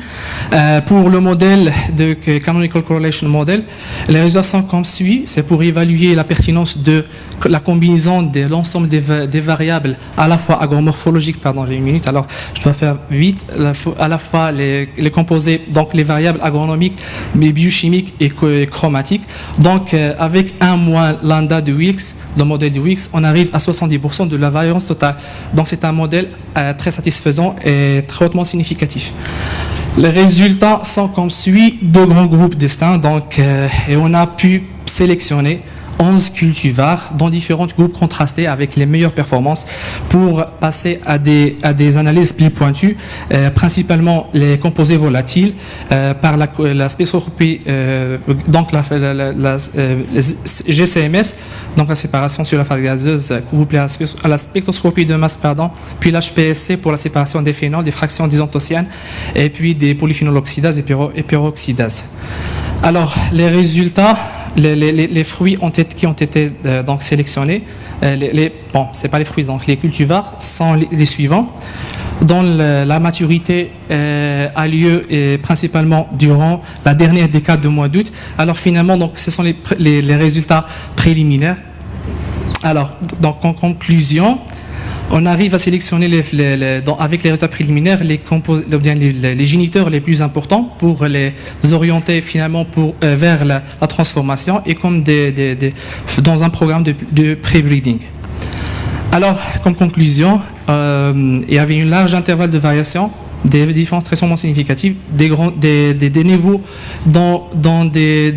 Pour le modèle de Canonical Correlation Model, les résultats sont comme suit. C'est pour évaluer la pertinence de la combinaison de l'ensemble des variables, à la fois agromorphologiques, pardon, j'ai une minute, alors je dois faire vite, à la fois les composés, donc les variables agronomiques, mais biochimiques et chromatiques. Donc avec 1 moins lambda de Wilks, le modèle de Wilks, on arrive à 70% de la variance totale. Donc c'est un modèle très satisfaisant et très hautement significatif. Les résultats sont comme suit, 2 grands groupes distincts, donc, et on a pu sélectionner 11 cultivars dans différents groupes contrastés avec les meilleures performances pour passer à des analyses plus pointues, principalement les composés volatiles par la spectroscopie, donc la GCMS, donc la séparation sur la phase gazeuse couplée à la spectroscopie de masse, puis l'HPSC pour la séparation des phénols, des fractions d'isontocyanes et puis des polyphénols oxydases et peroxydases. Alors, les résultats, les fruits qui ont été donc sélectionnés, bon, c'est pas les fruits, donc les cultivars sont les suivants, dont la maturité a lieu principalement durant la dernière décade du mois d'août. Alors finalement, donc, ce sont les résultats préliminaires. Alors, donc en conclusion, on arrive à sélectionner avec les résultats préliminaires les géniteurs les plus importants pour les orienter finalement vers la transformation et comme dans un programme de pré-breeding. Alors, comme conclusion, il y avait un large intervalle de variation, des différences très significatives, des niveaux dans des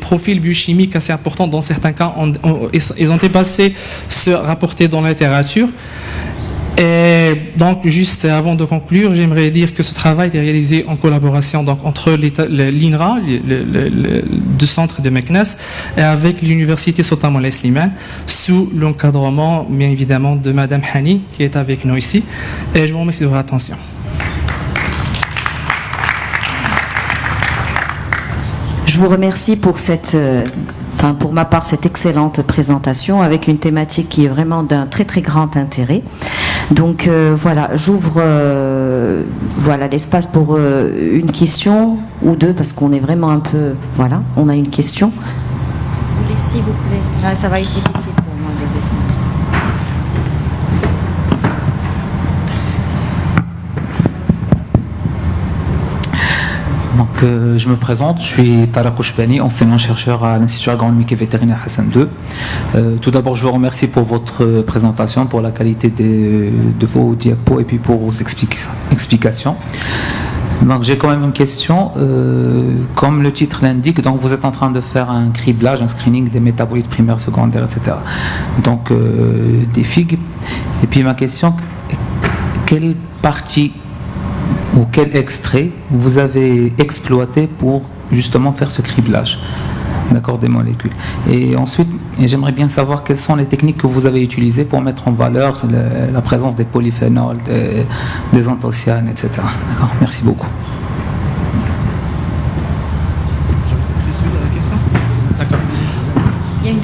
profils biochimiques assez importants. Dans certains cas, ils ont dépassé ce rapporté dans la littérature. Et donc, juste avant de conclure, j'aimerais dire que ce travail est réalisé en collaboration donc, entre l'INRA, le centre de Meknès, et avec l'université Sultan Moulay Slimane, sous l'encadrement, bien évidemment, de Madame Hani, qui est avec nous ici. Et je vous remercie de votre attention. Je vous remercie pour pour ma part, cette excellente présentation avec une thématique qui est vraiment d'un très très grand intérêt. Donc voilà, j'ouvre l'espace pour une question ou deux parce qu'on est vraiment un peu... Voilà, on a une question. Vous voulez, s'il vous plaît. Ah, ça va être difficile pour moi de descendre. Donc, je me présente, je suis Tara Kouchbani, enseignant-chercheur à l'Institut agronomique et vétérinaire Hassan II. Tout d'abord, je vous remercie pour votre présentation, pour la qualité de vos diapos et puis pour vos explications. Donc, j'ai quand même une question. Comme le titre l'indique, donc vous êtes en train de faire un criblage, un screening des métabolites primaires, secondaires, etc. Donc, des figues. Et puis, ma question, quelle partie ou quel extrait vous avez exploité pour justement faire ce criblage, d'accord, des molécules. Et ensuite, j'aimerais bien savoir quelles sont les techniques que vous avez utilisées pour mettre en valeur la présence des polyphénols, des anthocyanes, etc. D'accord, merci beaucoup. D'accord. Il y a une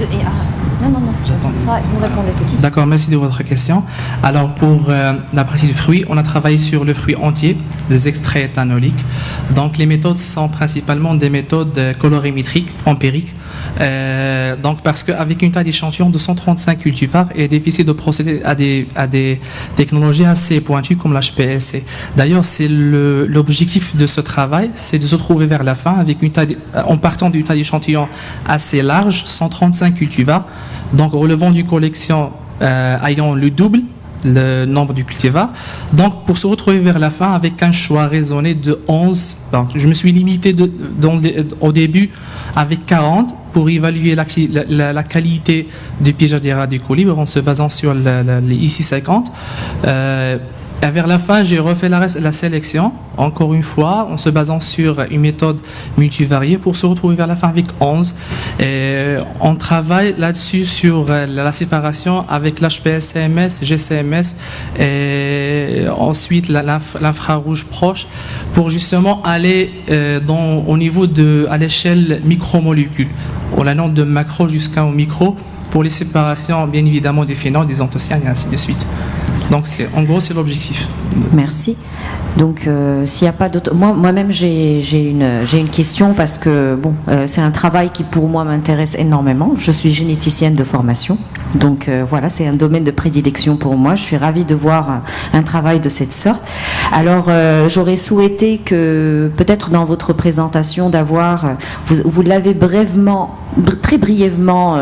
non, j'attends. Vous répondez tout de suite. D'accord, merci de votre question. Alors pour la partie du fruit, on a travaillé sur le fruit entier, des extraits éthanoliques. Donc les méthodes sont principalement des méthodes colorimétriques, empiriques. Donc parce qu'avec une taille d'échantillon de 135 cultivars, il est difficile de procéder à des technologies assez pointues comme l'HPSC. D'ailleurs, c'est l'objectif de ce travail, c'est de se trouver vers la fin avec en partant d'une taille d'échantillon assez large, 135 cultivars, donc relevant d'une collection ayant le double le nombre du cultivar. Donc, pour se retrouver vers la fin avec un choix raisonné de 11, je me suis limité au début avec 40 pour évaluer la qualité du Pigeadera du colibre en se basant sur les IC50. Et vers la fin, j'ai refait la sélection, encore une fois, en se basant sur une méthode multivariée pour se retrouver vers la fin avec 11. Et on travaille là-dessus sur la séparation avec l'HPSCMS, GCMS et ensuite l'infrarouge proche pour justement aller au niveau à l'échelle micromolécule. On la note de macro jusqu'au micro pour les séparations, bien évidemment, des phénols, des anthocyanes et ainsi de suite. Donc, en gros, c'est l'objectif. Merci. Donc, s'il n'y a pas d'autres... Moi-même, j'ai une question parce que, bon, c'est un travail qui, pour moi, m'intéresse énormément. Je suis généticienne de formation. Donc, voilà, c'est un domaine de prédilection pour moi. Je suis ravie de voir un travail de cette sorte. Alors, j'aurais souhaité que, peut-être dans votre présentation, d'avoir... Vous l'avez très brièvement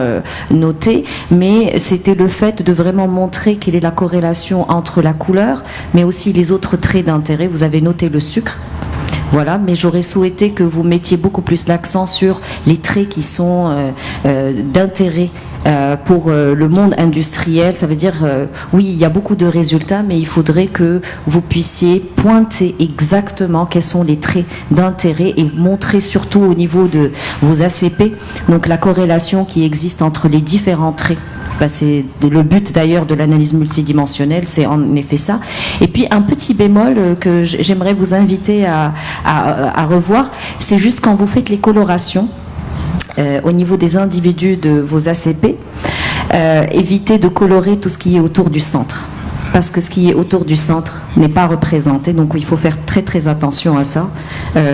noté, mais c'était le fait de vraiment montrer quelle est la corrélation entre la couleur, mais aussi les autres traits d'intérêt. Vous avez noté le sucre, voilà, mais j'aurais souhaité que vous mettiez beaucoup plus l'accent sur les traits qui sont d'intérêt pour le monde industriel. Ça veut dire, oui, il y a beaucoup de résultats, mais il faudrait que vous puissiez pointer exactement quels sont les traits d'intérêt et montrer surtout au niveau de vos ACP, donc la corrélation qui existe entre les différents traits. C'est le but d'ailleurs de l'analyse multidimensionnelle, c'est en effet ça. Et puis un petit bémol que j'aimerais vous inviter à revoir, c'est juste quand vous faites les colorations au niveau des individus de vos ACP, évitez de colorer tout ce qui est autour du centre. Parce que ce qui est autour du centre n'est pas représenté, donc il faut faire très très attention à ça.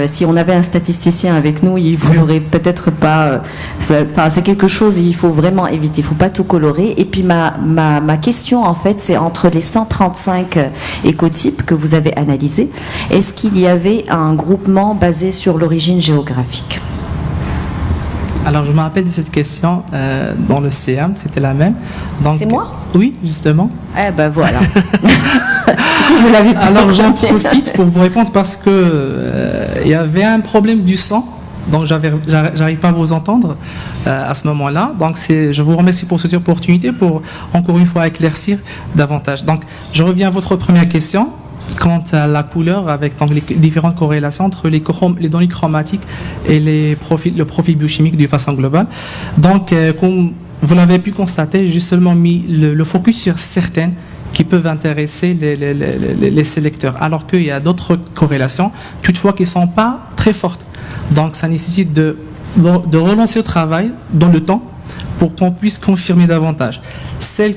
Si on avait un statisticien avec nous, il vous n'aurait peut-être pas... Enfin, c'est quelque chose il faut vraiment éviter, il ne faut pas tout colorer. Et puis ma question, en fait, c'est entre les 135 écotypes que vous avez analysés, est-ce qu'il y avait un groupement basé sur l'origine géographique ? Alors, je me rappelle de cette question dans le CM, c'était la même. Donc, c'est moi ? Oui, justement. Eh ben voilà. Alors, j'en profite pour vous répondre parce que il y avait un problème du sang. Donc, j'arrive pas à vous entendre à ce moment-là. Donc, je vous remercie pour cette opportunité pour, encore une fois, éclaircir davantage. Donc, je reviens à votre première question. Quant à la couleur, avec donc, les différentes corrélations entre les données chromatiques et le profil biochimique de façon globale. Donc, comme vous l'avez pu constater, j'ai seulement mis le focus sur certaines qui peuvent intéresser les sélecteurs, alors qu'il y a d'autres corrélations, toutefois qui ne sont pas très fortes. Donc, ça nécessite de relancer le travail dans le temps pour qu'on puisse confirmer davantage. Celles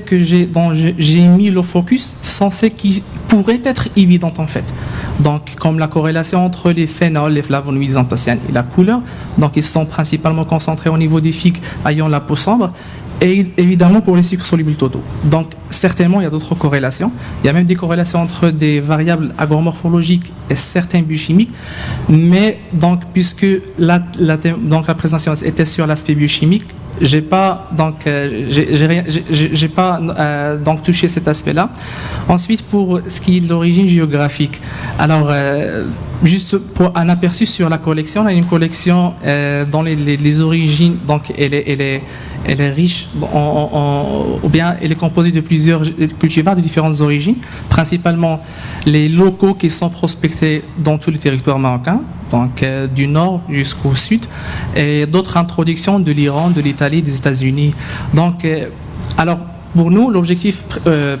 dont j'ai mis le focus sont celles qui pourraient être évidentes en fait. Donc, comme la corrélation entre les phénols, les flavonoïdes, les anthocyanes et la couleur, donc ils sont principalement concentrés au niveau des figues ayant la peau sombre, et évidemment pour les sucres solubles totaux. Donc, certainement, il y a d'autres corrélations. Il y a même des corrélations entre des variables agromorphologiques et certains biochimiques. Mais, donc, puisque la présentation était sur l'aspect biochimique, j'ai pas touché cet aspect-là. Ensuite, pour ce qui est de l'origine géographique, alors juste pour un aperçu sur la collection, on a une collection dont les origines, donc elle est riche, ou bien elle est composée de plusieurs cultivars de différentes origines, principalement les locaux qui sont prospectés dans tout le territoire marocain, donc du nord jusqu'au sud, et d'autres introductions de l'Iran, de l'Italie, des États-Unis. Donc, alors, pour nous, l'objectif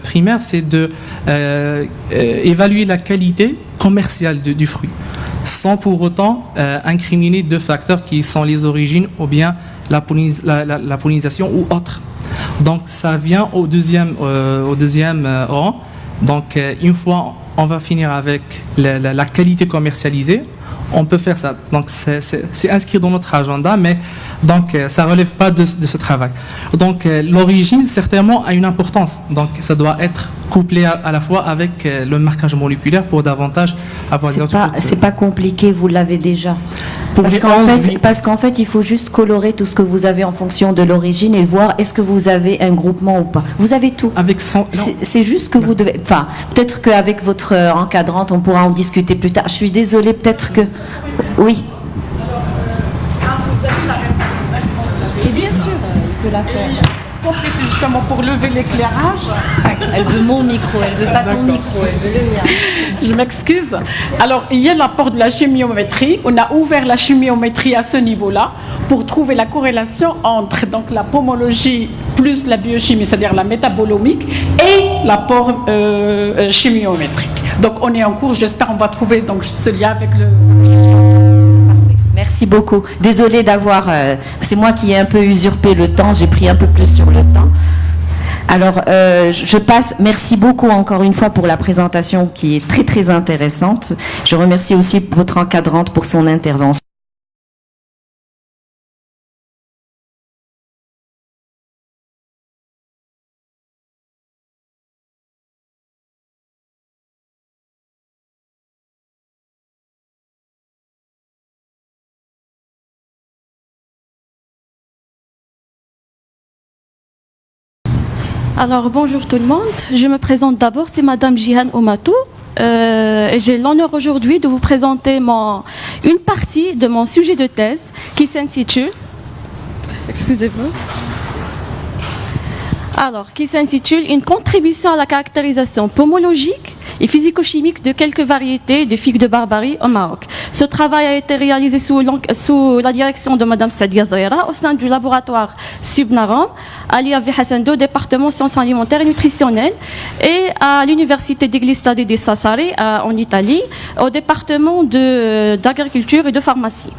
primaire, c'est de évaluer la qualité commerciale du fruit, sans pour autant incriminer deux facteurs qui sont les origines ou bien la pollinisation ou autre. Donc, ça vient au deuxième rang. Donc, une fois on va finir avec la qualité commercialisée, on peut faire ça. Donc, c'est inscrit dans notre agenda, mais donc, ça ne relève pas de ce travail. Donc, l'origine, certainement, a une importance. Donc, ça doit être couplé à la fois avec le marquage moléculaire pour davantage avoir des autres. C'est pas compliqué, vous l'avez déjà. Parce qu'en fait, il faut juste colorer tout ce que vous avez en fonction de l'origine et voir est-ce que vous avez un groupement ou pas. Vous avez tout. C'est juste que vous devez... Enfin, peut-être qu'avec votre encadrante, on pourra en discuter plus tard. Je suis désolée, peut-être que... Oui. Et bien sûr, il peut la faire. Compléter justement pour lever l'éclairage. Elle veut mon micro, elle veut pas ton micro, elle veut le mien. Je m'excuse. Alors, il y a l'apport de la chimiométrie. On a ouvert la chimiométrie à ce niveau-là pour trouver la corrélation entre donc, la pomologie plus la biochimie, c'est-à-dire la métabolomique, et l'apport chimiométrique. Donc, on est en cours. J'espère qu'on va trouver donc, ce lien avec le... Merci beaucoup. Désolée d'avoir... c'est moi qui ai un peu usurpé le temps. J'ai pris un peu plus sur le temps. Alors, je passe, merci beaucoup encore une fois pour la présentation qui est très très intéressante. Je remercie aussi votre encadrante pour son intervention. Alors bonjour tout le monde, je me présente d'abord, c'est Madame Jihan Oumatou. J'ai l'honneur aujourd'hui de vous présenter une partie de mon sujet de thèse qui s'intitule, excusez-moi, qui s'intitule Une contribution à la caractérisation pomologique et physico-chimique de quelques variétés de figues de Barbarie au Maroc. Ce travail a été réalisé sous la direction de Madame Sadia Zreira au sein du laboratoire Subnaram à l'IAV Hassan II, département sciences alimentaires et nutritionnelles, et à l'université d'Église Stade de Sassari en Italie, au département d'agriculture et de pharmacie.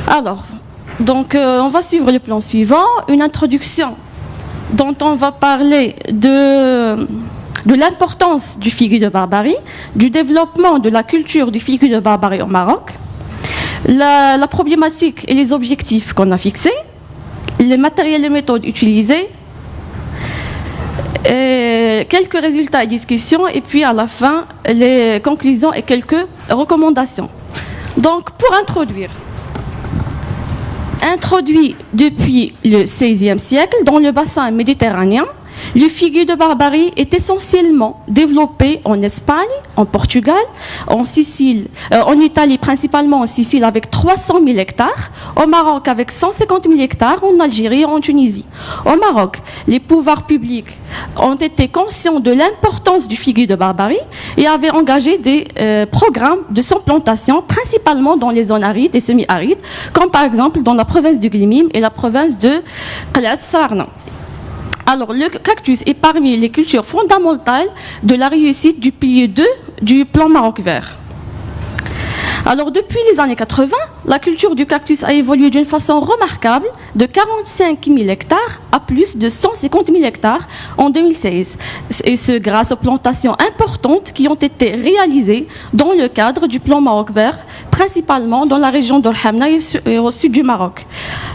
Alors, donc on va suivre le plan suivant, une introduction dont on va parler de l'importance du figuier de Barbarie, du développement de la culture du figuier de Barbarie au Maroc, la problématique et les objectifs qu'on a fixés, les matériels et méthodes utilisés, et quelques résultats et discussions, et puis à la fin, les conclusions et quelques recommandations. Donc, pour introduire, introduit depuis le XVIe siècle dans le bassin méditerranéen, le figuier de Barbarie est essentiellement développé en Espagne, en Portugal, en Sicile, en Italie, principalement en Sicile avec 300 000 hectares, au Maroc avec 150 000 hectares, en Algérie et en Tunisie. Au Maroc, les pouvoirs publics ont été conscients de l'importance du figuier de Barbarie et avaient engagé des programmes de son plantation, principalement dans les zones arides et semi-arides, comme par exemple dans la province de Glimim et la province de Qalat Sarna. Alors, le cactus est parmi les cultures fondamentales de la réussite du pilier 2 du plan Maroc vert. Alors, depuis les années 80, la culture du cactus a évolué d'une façon remarquable de 45 000 hectares à plus de 150 000 hectares en 2016. Et ce grâce aux plantations importantes qui ont été réalisées dans le cadre du plan Maroc vert, principalement dans la région d'Ol-Hamna et au sud du Maroc.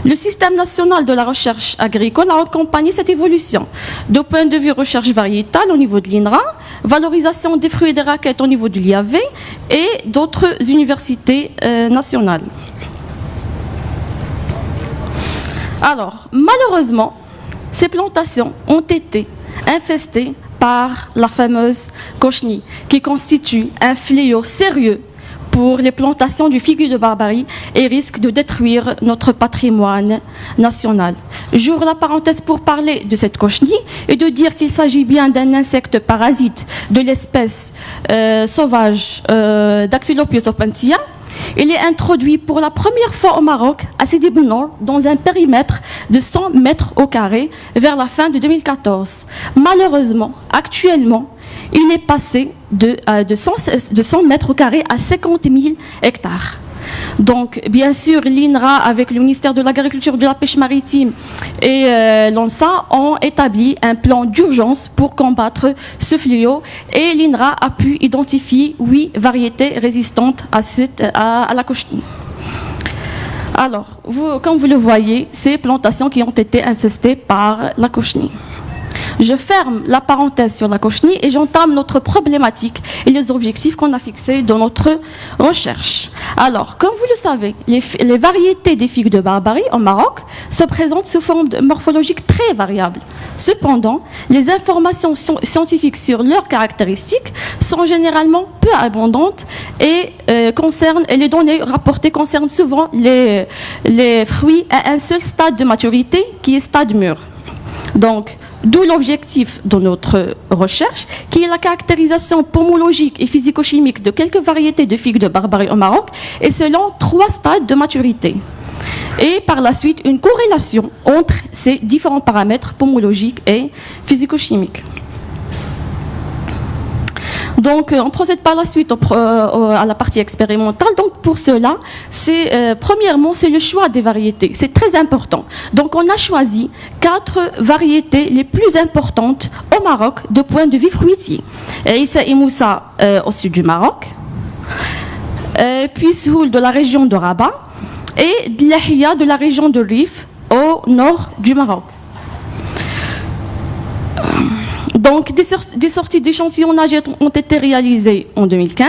Le système national de la recherche agricole a accompagné cette évolution. De point de vue recherche variétale au niveau de l'INRA, valorisation des fruits et des raquettes au niveau du l'IAV et d'autres universités nationales. Alors, malheureusement, ces plantations ont été infestées par la fameuse cochenille, qui constitue un fléau sérieux pour les plantations du figuier de Barbarie et risque de détruire notre patrimoine national. J'ouvre la parenthèse pour parler de cette cochenille et de dire qu'il s'agit bien d'un insecte parasite de l'espèce sauvage Dactylopius opuntia. Il est introduit pour la première fois au Maroc, à Sidi Bou Nour, dans un périmètre de 100 mètres au carré vers la fin de 2014. Malheureusement, actuellement, il est passé de 100 mètres au carré à 50 000 hectares. Donc, bien sûr, l'INRA, avec le ministère de l'Agriculture, de la Pêche maritime et l'ONSA, ont établi un plan d'urgence pour combattre ce fléau. Et l'INRA a pu identifier 8 variétés résistantes à la cochenille. Alors, comme vous le voyez, ces plantations qui ont été infestées par la cochenille. Je ferme la parenthèse sur la cochenille et j'entame notre problématique et les objectifs qu'on a fixés dans notre recherche. Alors, comme vous le savez, les variétés des figues de Barbarie au Maroc se présentent sous forme morphologique très variable. Cependant, les informations scientifiques sur leurs caractéristiques sont généralement peu abondantes et les données rapportées concernent souvent les fruits à un seul stade de maturité qui est stade mûr. Donc, d'où l'objectif de notre recherche, qui est la caractérisation pomologique et physico-chimique de quelques variétés de figues de Barbarie au Maroc, et selon 3 stades de maturité. Et par la suite, une corrélation entre ces différents paramètres pomologiques et physico-chimiques. Donc, on procède par la suite à la partie expérimentale. Donc, pour cela, premièrement, c'est le choix des variétés. C'est très important. Donc, on a choisi 4 variétés les plus importantes au Maroc de point de vue fruitier. Issa et Moussa au sud du Maroc, puis Soul de la région de Rabat et Dlahia de la région de Rif au nord du Maroc. Donc, des sorties d'échantillonnage ont été réalisées en 2015.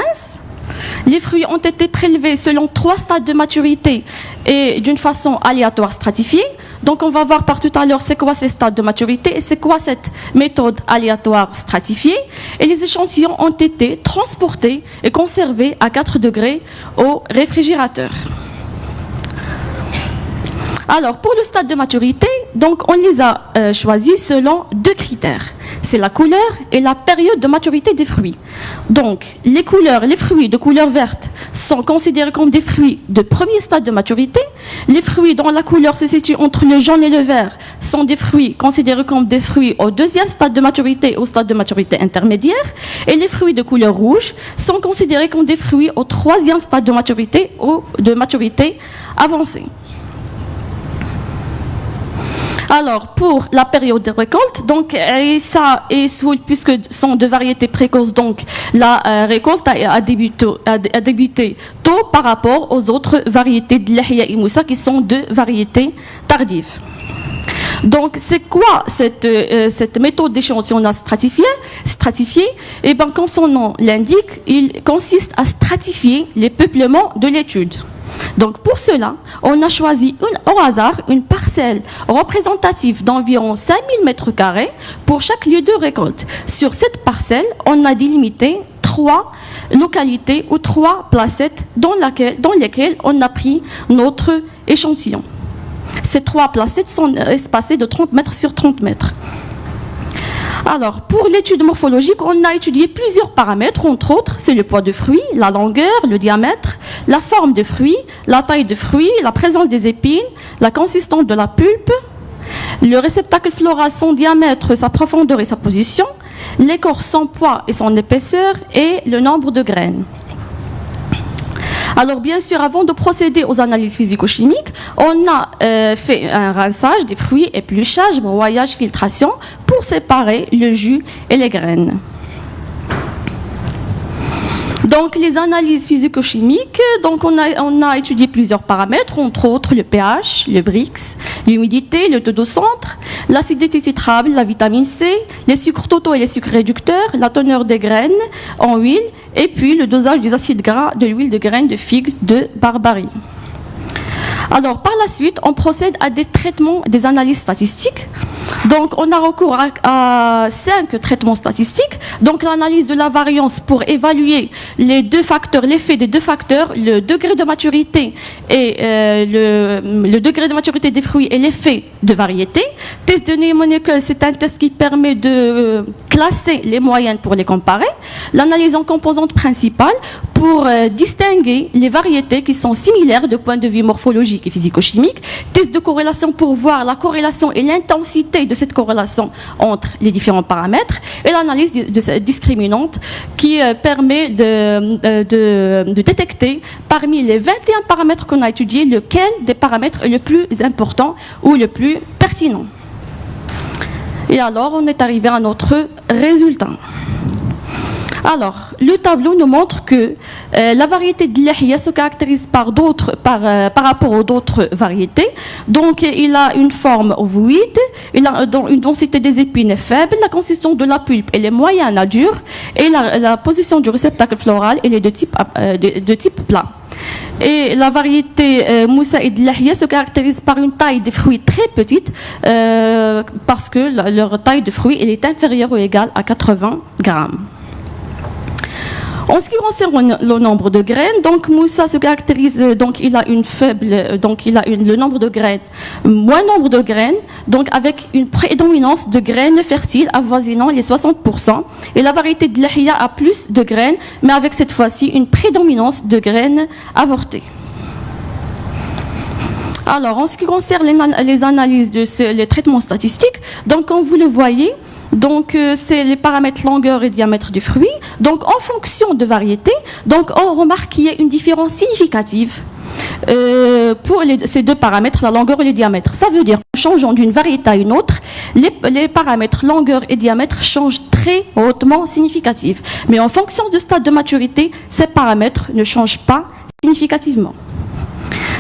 Les fruits ont été prélevés selon 3 stades de maturité et d'une façon aléatoire stratifiée. Donc, on va voir par tout à l'heure c'est quoi ces stades de maturité et c'est quoi cette méthode aléatoire stratifiée. Et les échantillons ont été transportés et conservés à 4 degrés au réfrigérateur. Alors, pour le stade de maturité, donc, on les a choisis selon 2 critères. C'est la couleur et la période de maturité des fruits. Donc, les fruits de couleur verte sont considérés comme des fruits de premier stade de maturité. Les fruits dont la couleur se situe entre le jaune et le vert sont des fruits considérés comme des fruits au 2e stade de maturité, au stade de maturité intermédiaire. Et les fruits de couleur rouge sont considérés comme des fruits au 3e stade de maturité ou de maturité avancée. Alors, pour la période de récolte, donc Issa et Soul, puisque sont 2 variétés précoces, donc la récolte a débuté tôt par rapport aux autres variétés de Dlahia et Moussa, qui sont 2 variétés tardives. Donc, c'est quoi cette méthode d'échantillonnage stratifié? Eh bien, comme son nom l'indique, il consiste à stratifier les peuplements de l'étude. Donc, pour cela, on a choisi au hasard une parcelle représentative d'environ 5000 m² pour chaque lieu de récolte. Sur cette parcelle, on a délimité 3 localités ou 3 placettes dans lesquelles on a pris notre échantillon. Ces 3 placettes sont espacées de 30 mètres sur 30 mètres. Alors, pour l'étude morphologique, on a étudié plusieurs paramètres, entre autres, c'est le poids de fruits, la longueur, le diamètre, la forme de fruits, la taille de fruits, la présence des épines, la consistance de la pulpe, le réceptacle floral, son diamètre, sa profondeur et sa position, l'écorce, son poids et son épaisseur, et le nombre de graines. Alors, bien sûr, avant de procéder aux analyses physico-chimiques, on a fait un rinçage des fruits, épluchage, broyage, filtration, pour séparer le jus et les graines. Donc, les analyses physico-chimiques, donc on a étudié plusieurs paramètres, entre autres le pH, le Brix, l'humidité, le taux de centre, l'acidité titrable, la vitamine C, les sucres totaux et les sucres réducteurs, la teneur des graines en huile, et puis le dosage des acides gras de l'huile de graines de figue de Barbarie. Alors, par la suite, on procède à des traitements, des analyses statistiques. Donc, on a recours à 5 traitements statistiques. Donc, l'analyse de la variance pour évaluer les 2 facteurs, l'effet des 2 facteurs, le degré de maturité et le degré de maturité des fruits et l'effet de variété. Test de Ney-Monickel, c'est un test qui permet de classer les moyennes pour les comparer. L'analyse en composantes principales pour distinguer les variétés qui sont similaires de point de vue morphologique et physico-chimique. Test de corrélation pour voir la corrélation et l'intensité de cette corrélation entre les différents paramètres. Et l'analyse de cette discriminante qui permet de détecter parmi les 21 paramètres qu'on a étudiés, lequel des paramètres est le plus important ou le plus pertinent. Et alors, on est arrivé à notre résultat. Alors, le tableau nous montre que la variété de Dlahia se caractérise par rapport aux d'autres variétés. Donc, il a une forme ovoïde, il a une densité des épines faible, la consistance de la pulpe elle est moyenne à dure, et la position du réceptacle floral elle est de type plat. Et la variété Moussa et Dlahia se caractérise par une taille des fruits très petite parce que leur taille de fruits elle est inférieure ou égale à 80 grammes. En ce qui concerne le nombre de graines, donc Moussa se caractérise, donc il a une faible, donc il a le nombre de graines, moins nombre de graines, donc avec une prédominance de graines fertiles avoisinant les 60%. Et la variété de Dlahia a plus de graines, mais avec cette fois-ci une prédominance de graines avortées. Alors, en ce qui concerne les analyses les traitements statistiques, donc comme vous le voyez, Donc, c'est les paramètres longueur et diamètre du fruit. Donc, en fonction de variété, donc on remarque qu'il y a une différence significative pour ces deux paramètres, la longueur et le diamètre. Ça veut dire qu'en changeant d'une variété à une autre, les paramètres longueur et diamètre changent très hautement significatifs. Mais en fonction du stade de maturité, ces paramètres ne changent pas significativement.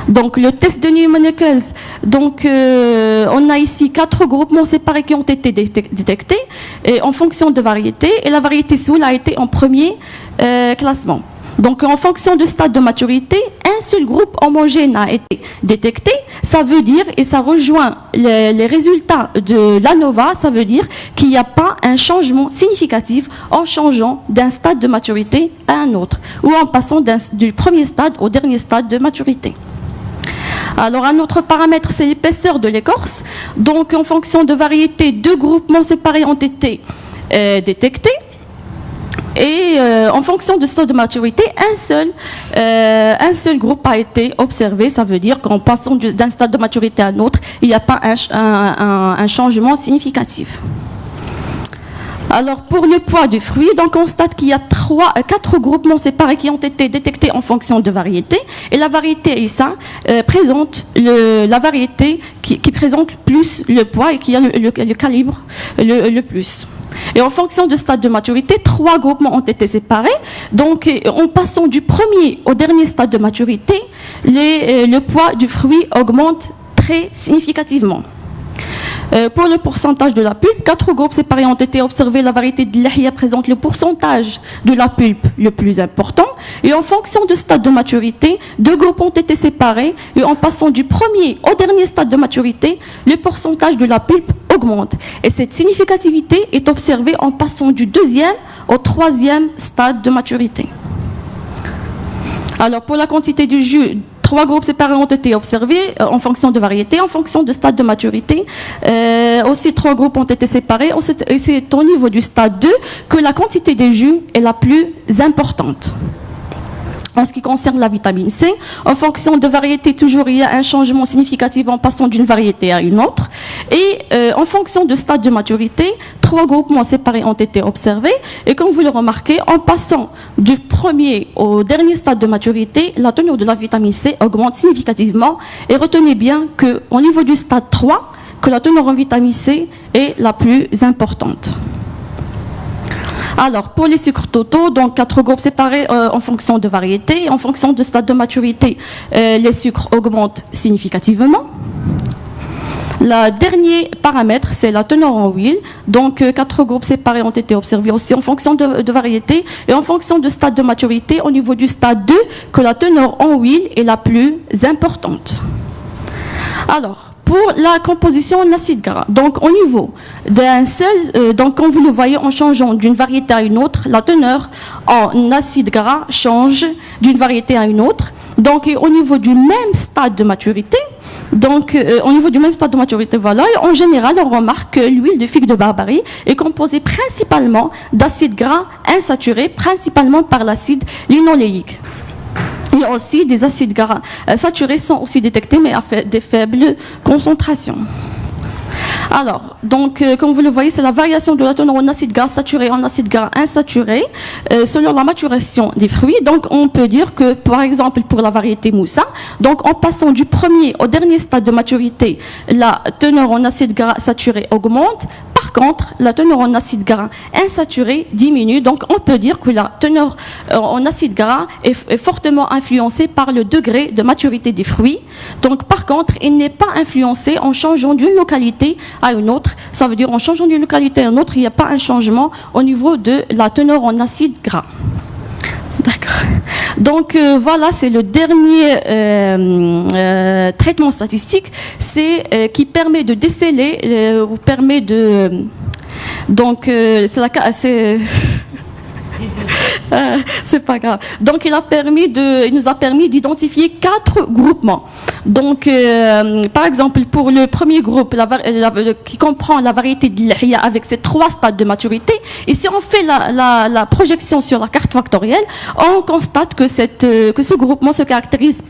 Donc, le test de Newman-Nichols, donc on a ici 4 groupements séparés qui ont été détectés et en fonction de variété, et la variété Soul a été en premier classement. Donc, en fonction du stade de maturité, un seul groupe homogène a été détecté. Ça veut dire, et ça rejoint les résultats de l'ANOVA, ça veut dire qu'il n'y a pas un changement significatif en changeant d'un stade de maturité à un autre, ou en passant du premier stade au dernier stade de maturité. Alors, un autre paramètre, c'est l'épaisseur de l'écorce. Donc, en fonction de variété, 2 groupements séparés ont été détectés. Et en fonction du stade de maturité, un seul groupe a été observé. Ça veut dire qu'en passant d'un stade de maturité à un autre, il n'y a pas un changement significatif. Alors, pour le poids du fruit, donc on constate qu'il y a 4 groupements séparés qui ont été détectés en fonction de variété. Et la variété ISA présente la variété qui présente plus le poids et qui a le calibre le plus. Et en fonction du stade de maturité, 3 groupements ont été séparés. Donc, en passant du premier au dernier stade de maturité, le poids du fruit augmente très significativement. Pour le pourcentage de la pulpe, 4 groupes séparés ont été observés. La variété de l'Ahia présente le pourcentage de la pulpe le plus important. Et en fonction du stade de maturité, 2 groupes ont été séparés. Et en passant du premier au dernier stade de maturité, le pourcentage de la pulpe augmente. Et cette significativité est observée en passant du 2e au 3e stade de maturité. Alors, pour la quantité du jus, 3 groupes séparés ont été observés en fonction de variété, en fonction de stade de maturité. Aussi, 3 groupes ont été séparés. Et c'est au niveau du stade 2 que la quantité de jus est la plus importante. En ce qui concerne la vitamine C, en fonction de variété, toujours il y a un changement significatif en passant d'une variété à une autre. Et en fonction de stade de maturité, 3 groupements séparés ont été observés. Et comme vous le remarquez, en passant du premier au dernier stade de maturité, la teneur de la vitamine C augmente significativement. Et retenez bien qu'au niveau du stade 3, que la teneur en vitamine C est la plus importante. Alors, pour les sucres totaux, donc 4 groupes séparés en fonction de variété, en fonction de stade de maturité, les sucres augmentent significativement. Le dernier paramètre, c'est la teneur en huile. Donc, 4 groupes séparés ont été observés aussi en fonction de variété et en fonction de stade de maturité, au niveau du stade 2, que la teneur en huile est la plus importante. Alors, pour la composition en acide gras, donc au niveau d'un seul, donc comme vous le voyez, en changeant d'une variété à une autre, la teneur en acide gras change d'une variété à une autre. Donc au niveau du même stade de maturité, voilà, en général, on remarque que l'huile de figue de Barbarie est composée principalement d'acides gras insaturés, principalement par l'acide linoléique. Il y a aussi des acides gras saturés sont aussi détectés, mais à des faibles concentrations. Alors, donc, comme vous le voyez, c'est la variation de la teneur en acide gras saturé en acide gras insaturé selon la maturation des fruits. Donc, on peut dire que, par exemple, pour la variété Moussa, donc en passant du premier au dernier stade de maturité, la teneur en acide gras saturé augmente. Par contre, la teneur en acide gras insaturé diminue. Donc, on peut dire que la teneur en acide gras est fortement influencée par le degré de maturité des fruits. Donc, par contre, il n'est pas influencé en changeant d'une localité à une autre. Ça veut dire en changeant d'une localité à une autre, il n'y a pas un changement au niveau de la teneur en acide gras. D'accord. Donc voilà, c'est le dernier traitement statistique, c'est qui permet de déceler ou permet de c'est pas grave. Donc il nous a permis d'identifier 4 groupements. Donc, par exemple, pour le premier groupe qui comprend la variété de l'ihya avec ses 3 stades de maturité, et si on fait la projection sur la carte factorielle, on constate que ce groupement se caractérise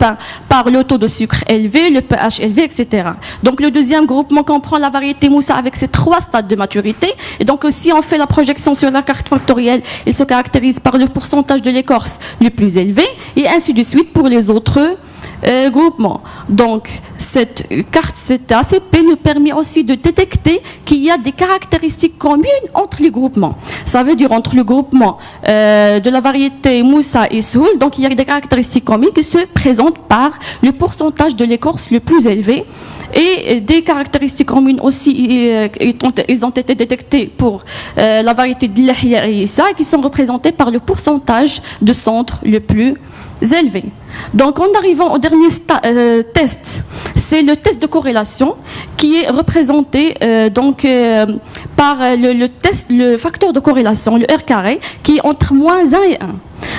par le taux de sucre élevé, le pH élevé, etc. Donc, le deuxième groupement comprend la variété Moussa avec ses 3 stades de maturité. Et donc, si on fait la projection sur la carte factorielle, il se caractérise par le pourcentage de l'écorce le plus élevé, et ainsi de suite pour les autres groupements. Donc, cette carte, cette ACP nous permet aussi de détecter qu'il y a des caractéristiques communes entre les groupements. Ça veut dire entre le groupement de la variété Moussa et Soul, donc il y a des caractéristiques communes qui se présentent par le pourcentage de l'écorce le plus élevé. Et des caractéristiques communes aussi, ils ont été détectées pour la variété de l'Ihya et Issa, qui sont représentées par le pourcentage de centre le plus élevé. Donc, en arrivant au dernier test, c'est le test de corrélation qui est représenté par le facteur de corrélation, le R carré, qui est entre -1 et 1.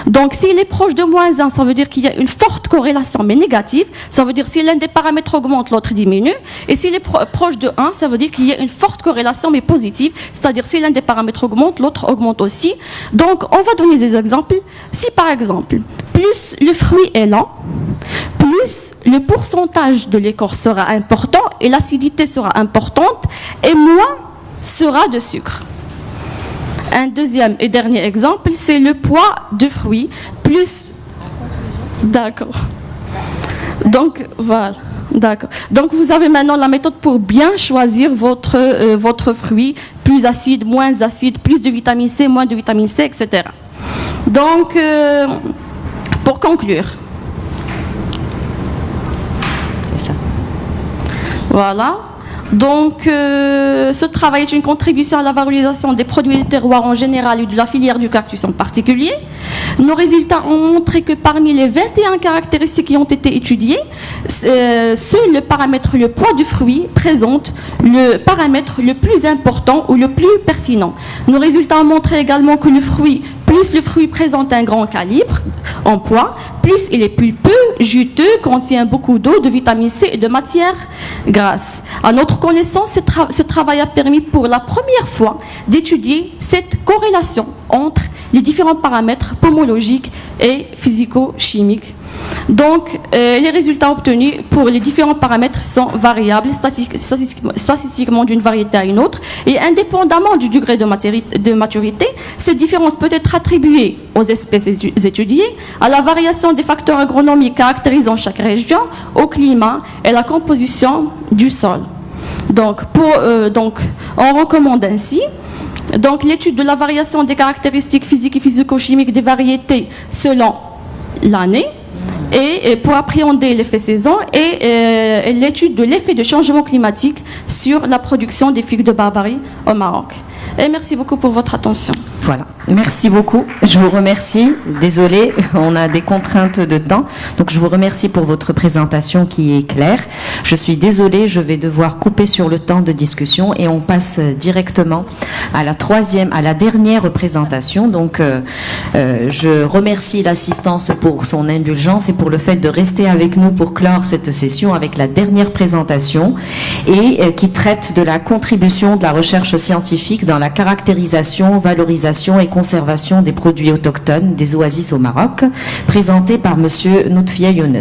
Donc, s'il est proche de -1, ça veut dire qu'il y a une forte corrélation, mais négative. Ça veut dire si l'un des paramètres augmente, l'autre diminue. Et s'il est proche de 1, ça veut dire qu'il y a une forte corrélation, mais positive. C'est-à-dire si l'un des paramètres augmente, l'autre augmente aussi. Donc, on va donner des exemples. Si, par exemple, plus le fruit est lent, plus le pourcentage de l'écorce sera important et l'acidité sera importante, et moins sera de sucre. Un deuxième et dernier exemple, c'est le poids du fruit plus... D'accord. Donc, voilà. D'accord. Donc, vous avez maintenant la méthode pour bien choisir votre fruit, plus acide, moins acide, plus de vitamine C, moins de vitamine C, etc. Donc, pour conclure, voilà. Donc, ce travail est une contribution à la valorisation des produits du terroir en général et de la filière du cactus en particulier. Nos résultats ont montré que parmi les 21 caractéristiques qui ont été étudiées, seul le paramètre, le poids du fruit, présente le paramètre le plus important ou le plus pertinent. Nos résultats ont montré également que plus le fruit présente un grand calibre en poids, plus il est peu juteux, contient beaucoup d'eau, de vitamine C et de matières grasses. À notre connaissance, ce travail a permis pour la première fois d'étudier cette corrélation entre les différents paramètres pomologiques et physico-chimiques. Donc, les résultats obtenus pour les différents paramètres sont variables statistiquement d'une variété à une autre, et indépendamment du degré de maturité, cette différence peut être attribuée aux espèces étudiées, à la variation des facteurs agronomiques caractérisant chaque région, au climat et la composition du sol. Donc, on recommande ainsi l'étude de la variation des caractéristiques physiques et physico-chimiques des variétés selon l'année, et pour appréhender l'effet saison, et l'étude de l'effet de changement climatique sur la production des figues de Barbarie au Maroc. Et merci beaucoup pour votre attention. Voilà, merci beaucoup. Je vous remercie. Désolée, on a des contraintes de temps. Donc, je vous remercie pour votre présentation qui est claire. Je suis désolée, je vais devoir couper sur le temps de discussion et on passe directement à la dernière présentation. Donc, je remercie l'assistance pour son indulgence et pour le fait de rester avec nous pour clore cette session avec la dernière présentation et qui traite de la contribution de la recherche scientifique dans la caractérisation, valorisation et conservation des produits autochtones des oasis au Maroc, présentée par Monsieur Noutfia Younes.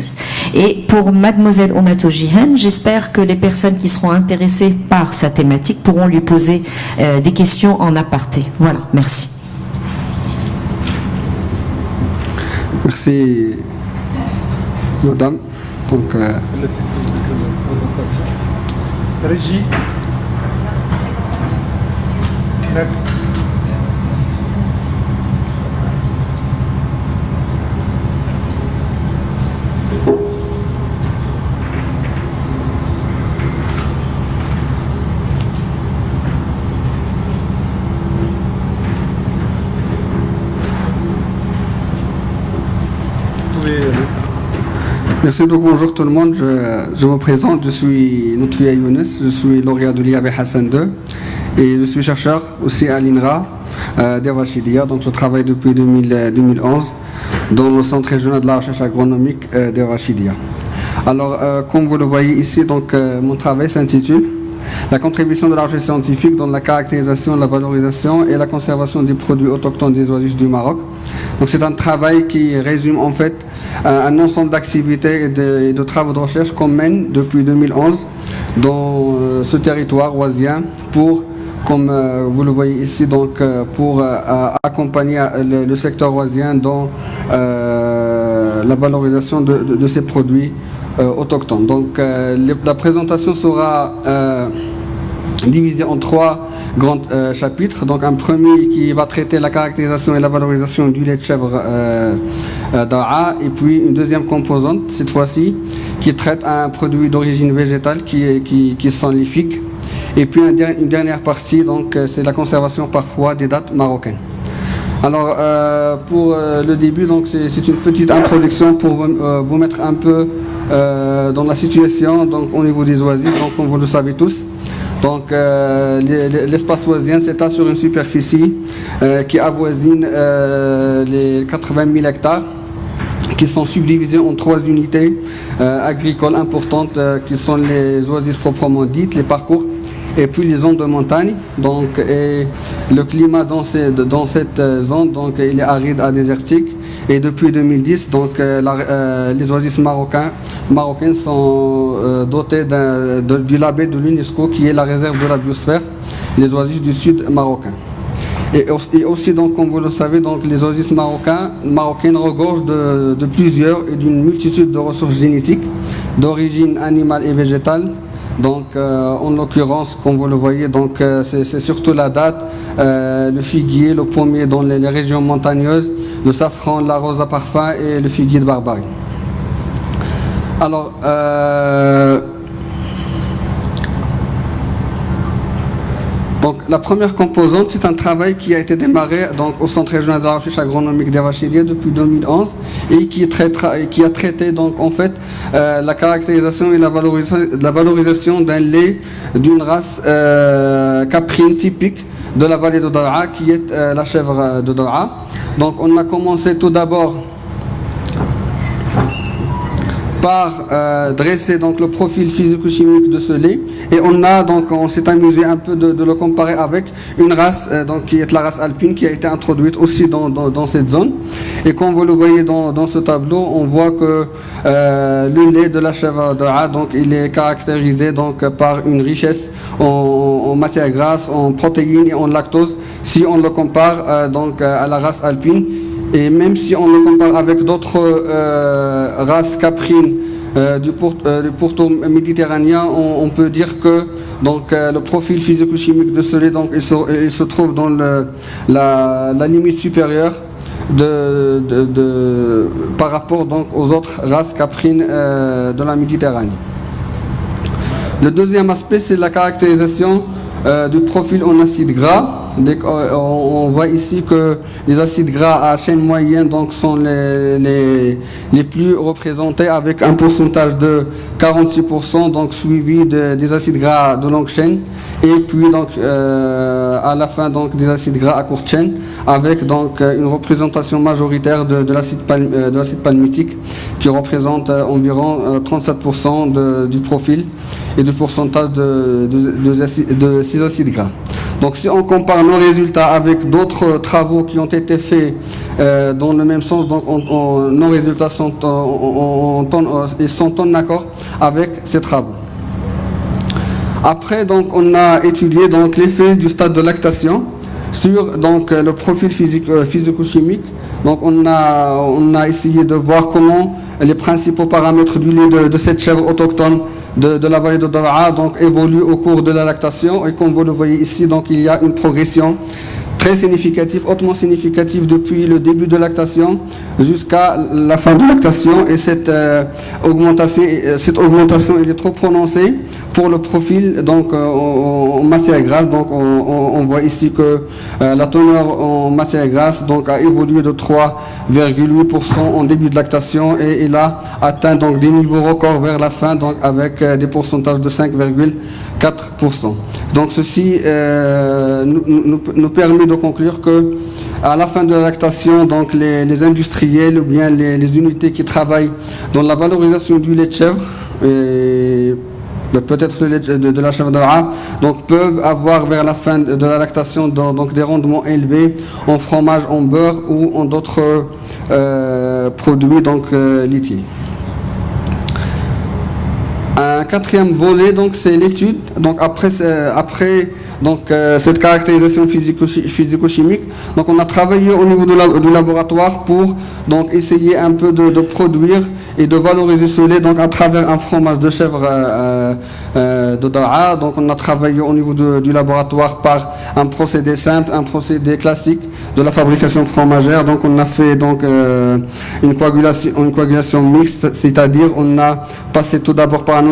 Et pour Mademoiselle Oumato Jihen, j'espère que les personnes qui seront intéressées par sa thématique pourront lui poser des questions en aparté. Voilà, merci. Merci, Madame. Donc, Régie. Next. merci, donc bonjour tout le monde. Je me présente, je suis Noutfia Younes, je suis lauréat de l'IAB Hassan II et je suis chercheur aussi à l'INRA d'Evachidia. Donc je travaille depuis 2011 dans le centre régional de la recherche agronomique d'Evachidia. Alors, comme vous le voyez ici, donc, mon travail s'intitule La contribution de la recherche scientifique dans la caractérisation, la valorisation et la conservation des produits autochtones des oasis du Maroc. Donc, c'est un travail qui résume en fait un ensemble d'activités et de travaux de recherche qu'on mène depuis 2011 dans ce territoire oisien pour, comme vous le voyez ici, donc, pour accompagner le secteur oisien dans la valorisation de ces produits autochtones. Donc la présentation sera divisée en 3 grands chapitres. Donc un premier qui va traiter la caractérisation et la valorisation du lait de chèvre d'A'a, et puis une deuxième composante, cette fois-ci, qui traite un produit d'origine végétale qui sont les figues. Et puis une dernière partie, donc c'est la conservation parfois des dattes marocaines. Alors pour le début, donc c'est une petite introduction pour vous mettre un peu dans la situation donc au niveau des oasis. Donc comme vous le savez tous, donc l'espace oisien s'étale sur une superficie qui avoisine les 80 000 hectares, qui sont subdivisés en 3 unités agricoles importantes, qui sont les oasis proprement dites, les parcours, et puis les zones de montagne. Donc, et le climat dans cette zone, donc, il est aride à désertique. Et depuis 2010, donc, les oasis marocaines sont dotées du label de l'UNESCO, qui est la réserve de la biosphère, les oasis du sud marocain. Et aussi, donc, comme vous le savez, donc, les oasis marocaines regorgent de plusieurs et d'une multitude de ressources génétiques d'origine animale et végétale. Donc, en l'occurrence, comme vous le voyez, donc, c'est surtout la datte, le figuier, le pommier dans les régions montagneuses, le safran, la rose à parfum et le figuier de Barbarie. Alors, donc, la première composante, c'est un travail qui a été démarré donc, au Centre régional de la recherche agronomique d'Evachidia depuis 2011 et qui a traité donc, en fait, la caractérisation et la valorisation d'un lait d'une race caprine typique de la vallée de Daraa, qui est la chèvre de Daraa. Donc on a commencé tout d'abord par dresser donc le profil physico-chimique de ce lait, et on s'est amusé un peu de le comparer avec une race donc qui est la race alpine, qui a été introduite aussi dans cette zone. Et comme vous le voyez dans ce tableau, on voit que le lait de la chèvre d'A'a, donc il est caractérisé donc par une richesse en matières grasses, en protéines et en lactose, si on le compare donc à la race alpine. Et même si on le compare avec d'autres races caprines du pourtour méditerranéen, on peut dire que donc, le profil physico-chimique de ce lait donc, il se trouve dans la limite supérieure par rapport donc, aux autres races caprines de la Méditerranée. Le deuxième aspect, c'est la caractérisation du profil en acides gras. On voit ici que les acides gras à chaîne moyenne donc, sont les plus représentés, avec un pourcentage de 46%, donc, suivi des acides gras de longue chaîne, et puis donc, à la fin donc, des acides gras à courte chaîne, avec donc, une représentation majoritaire de l'acide palmitique, qui représente environ 37% du profil et du pourcentage de ces acides gras. Donc si on compare nos résultats avec d'autres travaux qui ont été faits dans le même sens, donc nos résultats sont en accord avec ces travaux. Après, donc, on a étudié donc, l'effet du stade de lactation sur donc, le profil physico-chimique. Donc on a essayé de voir comment les principaux paramètres du lait de cette chèvre autochtone de la vallée de Daraa donc évoluent au cours de la lactation, et comme vous le voyez ici, donc il y a une progression très significative, hautement significative depuis le début de lactation jusqu'à la fin de lactation, et cette augmentation elle est trop prononcée pour le profil donc en matière grasse. Donc on voit ici que la teneur en matière grasse donc a évolué de 3,8% en début de lactation, et il a atteint donc des niveaux records vers la fin, donc avec des pourcentages de 5,4%. Donc ceci nous permet de conclure que à la fin de la lactation, donc les industriels ou bien les unités qui travaillent dans la valorisation du lait de chèvre, et peut-être le lait de la chèvre d'Ara, donc peuvent avoir vers la fin de la lactation donc des rendements élevés en fromage, en beurre ou en d'autres produits donc laitiers. Un quatrième volet, donc c'est l'étude. Donc après cette caractérisation physico-chimique, donc on a travaillé au niveau du laboratoire pour donc essayer un peu de produire et de valoriser ce lait donc à travers un fromage de chèvre de Daraa. Donc on a travaillé au niveau du laboratoire par un procédé simple, un procédé classique de la fabrication fromagère. Donc on a fait donc une coagulation mixte, c'est-à-dire on a passé tout d'abord par un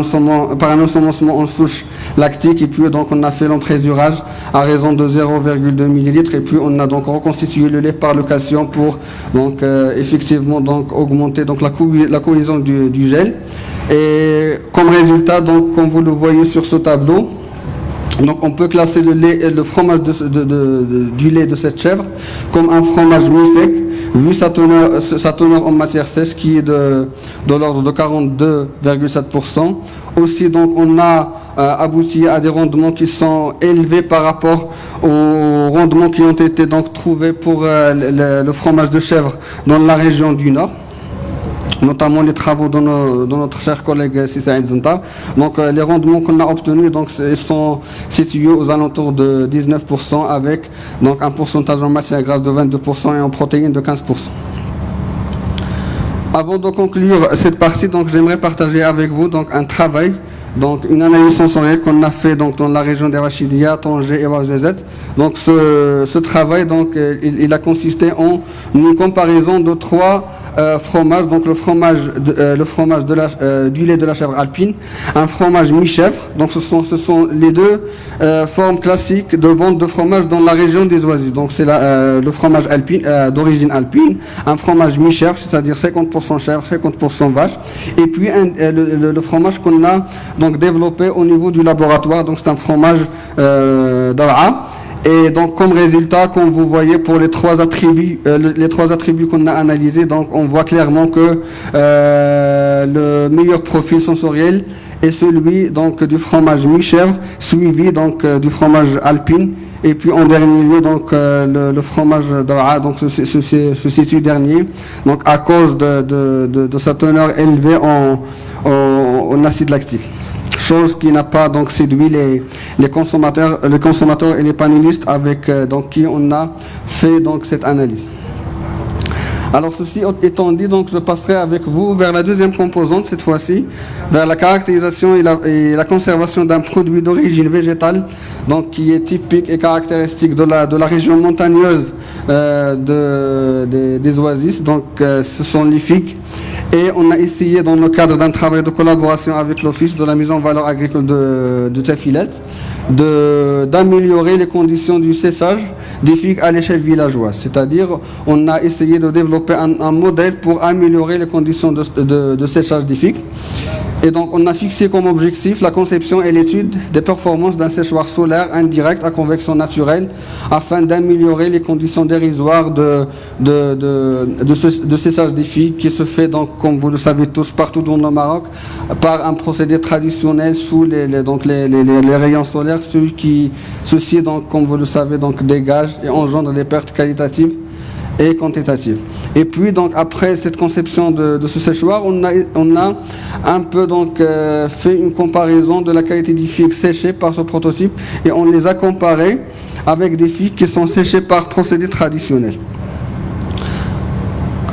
ensemencement en souche lactique, et puis donc on a fait l'emprésurage à raison de 0,2 ml, et puis on a donc reconstitué le lait par le calcium pour donc effectivement donc augmenter donc la cohésion du gel. Et comme résultat, donc comme vous le voyez sur ce tableau, donc on peut classer le fromage du lait de cette chèvre comme un fromage mi-sec, vu sa teneur en matière sèche qui est de l'ordre de 42,7%. Aussi, donc on a abouti à des rendements qui sont élevés par rapport aux rendements qui ont été donc trouvés pour le fromage de chèvre dans la région du Nord, notamment les travaux de notre cher collègue Saïd Zanta. Donc les rendements qu'on a obtenus donc, sont situés aux alentours de 19%, avec donc un pourcentage en matière grasse de 22% et en protéines de 15%. Avant de conclure cette partie, donc j'aimerais partager avec vous donc un travail, donc une analyse sensorielle qu'on a fait donc dans la région des Rachidia, Tanger et Ouarzazate. Donc ce travail donc il a consisté en une comparaison de trois fromage, donc le fromage du lait de la chèvre alpine, un fromage mi-chèvre. Donc ce sont les deux formes classiques de vente de fromage dans la région des Oasis. Donc c'est le fromage alpine d'origine alpine, un fromage mi-chèvre, c'est-à-dire 50% chèvre, 50% vache, et puis le fromage qu'on a donc développé au niveau du laboratoire. Donc c'est un fromage d'Ara. Et donc comme résultat, comme vous voyez pour les trois attributs qu'on a analysés, donc on voit clairement que le meilleur profil sensoriel est celui donc du fromage mi-chèvre, suivi donc du fromage alpine, et puis en dernier lieu donc le fromage d'Ara donc se situe dernier, donc à cause de sa teneur élevée en acide lactique. Chose qui n'a pas donc séduit les consommateurs et les panélistes avec donc qui on a fait donc cette analyse. Alors ceci étant dit, donc je passerai avec vous vers la deuxième composante, cette fois-ci, vers la caractérisation et la conservation d'un produit d'origine végétale, donc qui est typique et caractéristique de la région montagneuse des Oasis. Donc ce sont les figues. Et on a essayé, dans le cadre d'un travail de collaboration avec l'Office de la mise en valeur agricole de Tafilet, d'améliorer les conditions du séchage des figues à l'échelle villageoise. C'est-à-dire, on a essayé de développer un modèle pour améliorer les conditions de séchage des figues. Et donc, on a fixé comme objectif la conception et l'étude des performances d'un séchoir solaire indirect à convection naturelle, afin d'améliorer les conditions dérisoires de séchage des figues, qui se fait donc, comme vous le savez tous, partout dans le Maroc, par un procédé traditionnel sous les rayons solaires, ceci donc, comme vous le savez, donc dégage et engendre des pertes qualitatives et quantitative. Et puis donc après cette conception de ce séchoir, on a un peu donc fait une comparaison de la qualité des figues séchées par ce prototype, et on les a comparées avec des figues qui sont séchées par procédé traditionnel.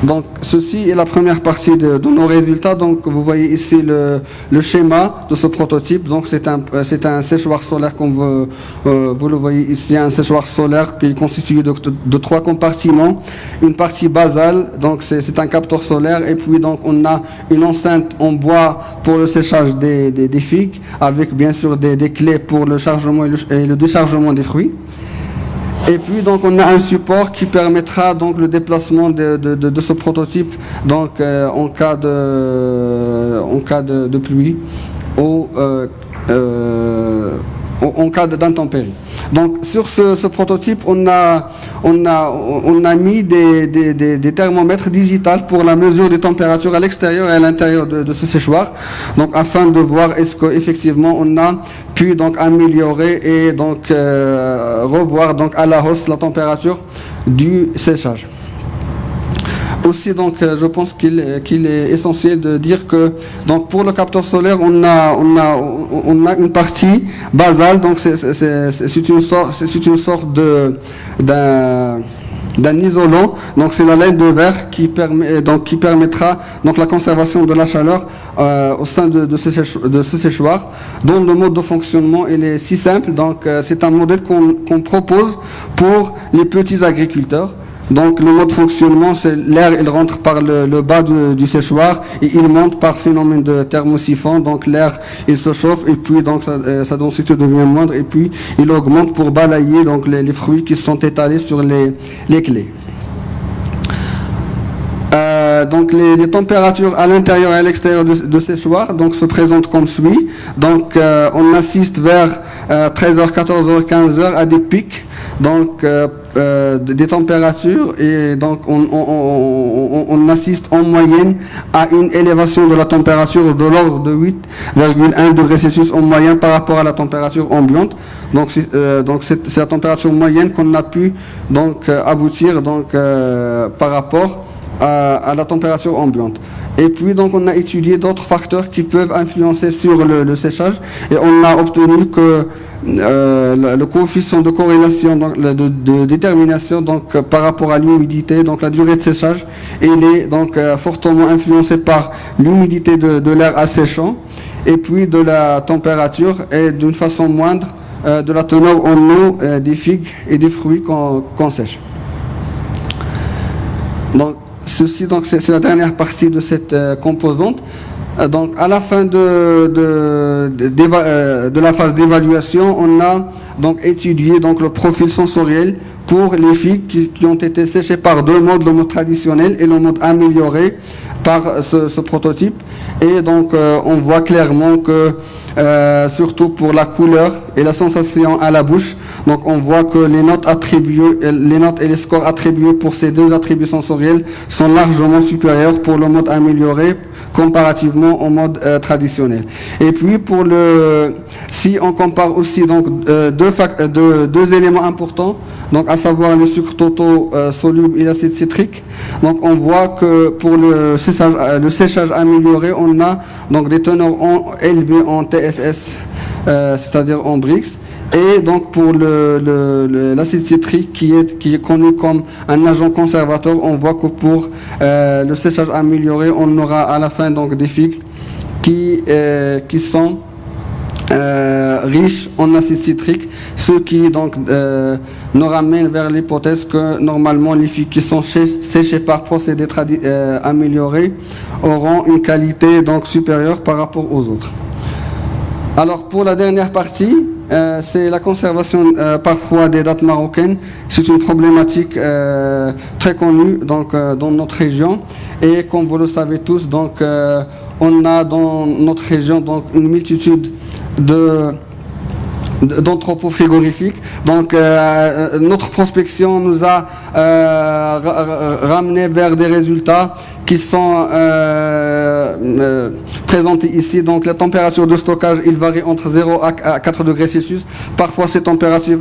Donc ceci est la première partie de nos résultats. Donc vous voyez ici le schéma de ce prototype. Donc c'est un séchoir solaire, comme vous le voyez ici, un séchoir solaire qui est constitué de trois compartiments. Une partie basale, donc c'est un capteur solaire, et puis donc on a une enceinte en bois pour le séchage des figues, avec bien sûr des clés pour le chargement et le déchargement des fruits. Et puis donc on a un support qui permettra donc le déplacement de ce prototype donc en cas de pluie ou en cas d'intempéries. Donc sur ce prototype, on a mis des thermomètres digitales pour la mesure des températures à l'extérieur et à l'intérieur de ce séchoir, donc afin de voir est-ce qu'effectivement on a pu donc améliorer et donc revoir donc à la hausse la température du séchage. Aussi, donc, je pense qu'il est essentiel de dire que, donc, pour le capteur solaire, on a une partie basale, donc c'est une sorte d'un isolant, donc c'est la laine de verre qui permettra donc la conservation de la chaleur au sein de ce séchoir, dont le mode de fonctionnement il est si simple. Donc c'est un modèle qu'on propose pour les petits agriculteurs. Donc le mode de fonctionnement, c'est l'air, il rentre par le bas du séchoir et il monte par phénomène de thermosiphon. Donc l'air, il se chauffe et puis donc sa densité devient moindre et puis il augmente pour balayer donc les fruits qui sont étalés sur les clés. Donc les températures à l'intérieur et à l'extérieur de séchoir donc se présentent comme suit. Donc on assiste vers 13h, 14h, 15h à des pics donc des températures et donc on assiste en moyenne à une élévation de la température de l'ordre de 8,1 degrés Celsius en moyenne par rapport à la température ambiante. Donc c'est la température moyenne qu'on a pu donc aboutir donc par rapport à la température ambiante. Et puis donc on a étudié d'autres facteurs qui peuvent influencer sur le séchage et on a obtenu que le coefficient de corrélation donc, de détermination donc par rapport à l'humidité, donc la durée de séchage, il est donc fortement influencé par l'humidité de l'air asséchant et puis de la température et d'une façon moindre de la teneur en eau des figues et des fruits qu'on sèche. Donc ceci, donc, c'est la dernière partie de cette composante. Donc, à la fin de la phase d'évaluation, on a donc étudié donc, le profil sensoriel pour les figues qui ont été séchées par deux modes, le mode traditionnel et le mode amélioré par ce prototype. Et donc, on voit clairement que, surtout pour la couleur et la sensation à la bouche, donc on voit que les notes et les scores attribués pour ces deux attributs sensoriels sont largement supérieurs pour le mode amélioré comparativement au mode traditionnel. Et puis si on compare aussi donc deux éléments importants, donc à savoir les sucres totaux solubles et l'acide citrique, donc on voit que pour le séchage amélioré, on a donc des teneurs élevées en TSS, c'est-à-dire en Brix. Et donc pour l'acide citrique qui est connu comme un agent conservateur, on voit que pour le séchage amélioré, on aura à la fin donc des figues qui sont riches en acide citrique, ce qui donc nous ramène vers l'hypothèse que normalement les figues qui sont séchées par procédé amélioré auront une qualité donc supérieure par rapport aux autres. Alors pour la dernière partie, c'est la conservation parfois des dattes marocaines. C'est une problématique très connue donc, dans notre région. Et comme vous le savez tous, donc, on a dans notre région donc, une multitude d'entrepôts frigorifiques. Donc notre prospection nous a ramené vers des résultats qui sont présentés ici. Donc la température de stockage, il varie entre 0 à 4 degrés Celsius. Parfois ces températures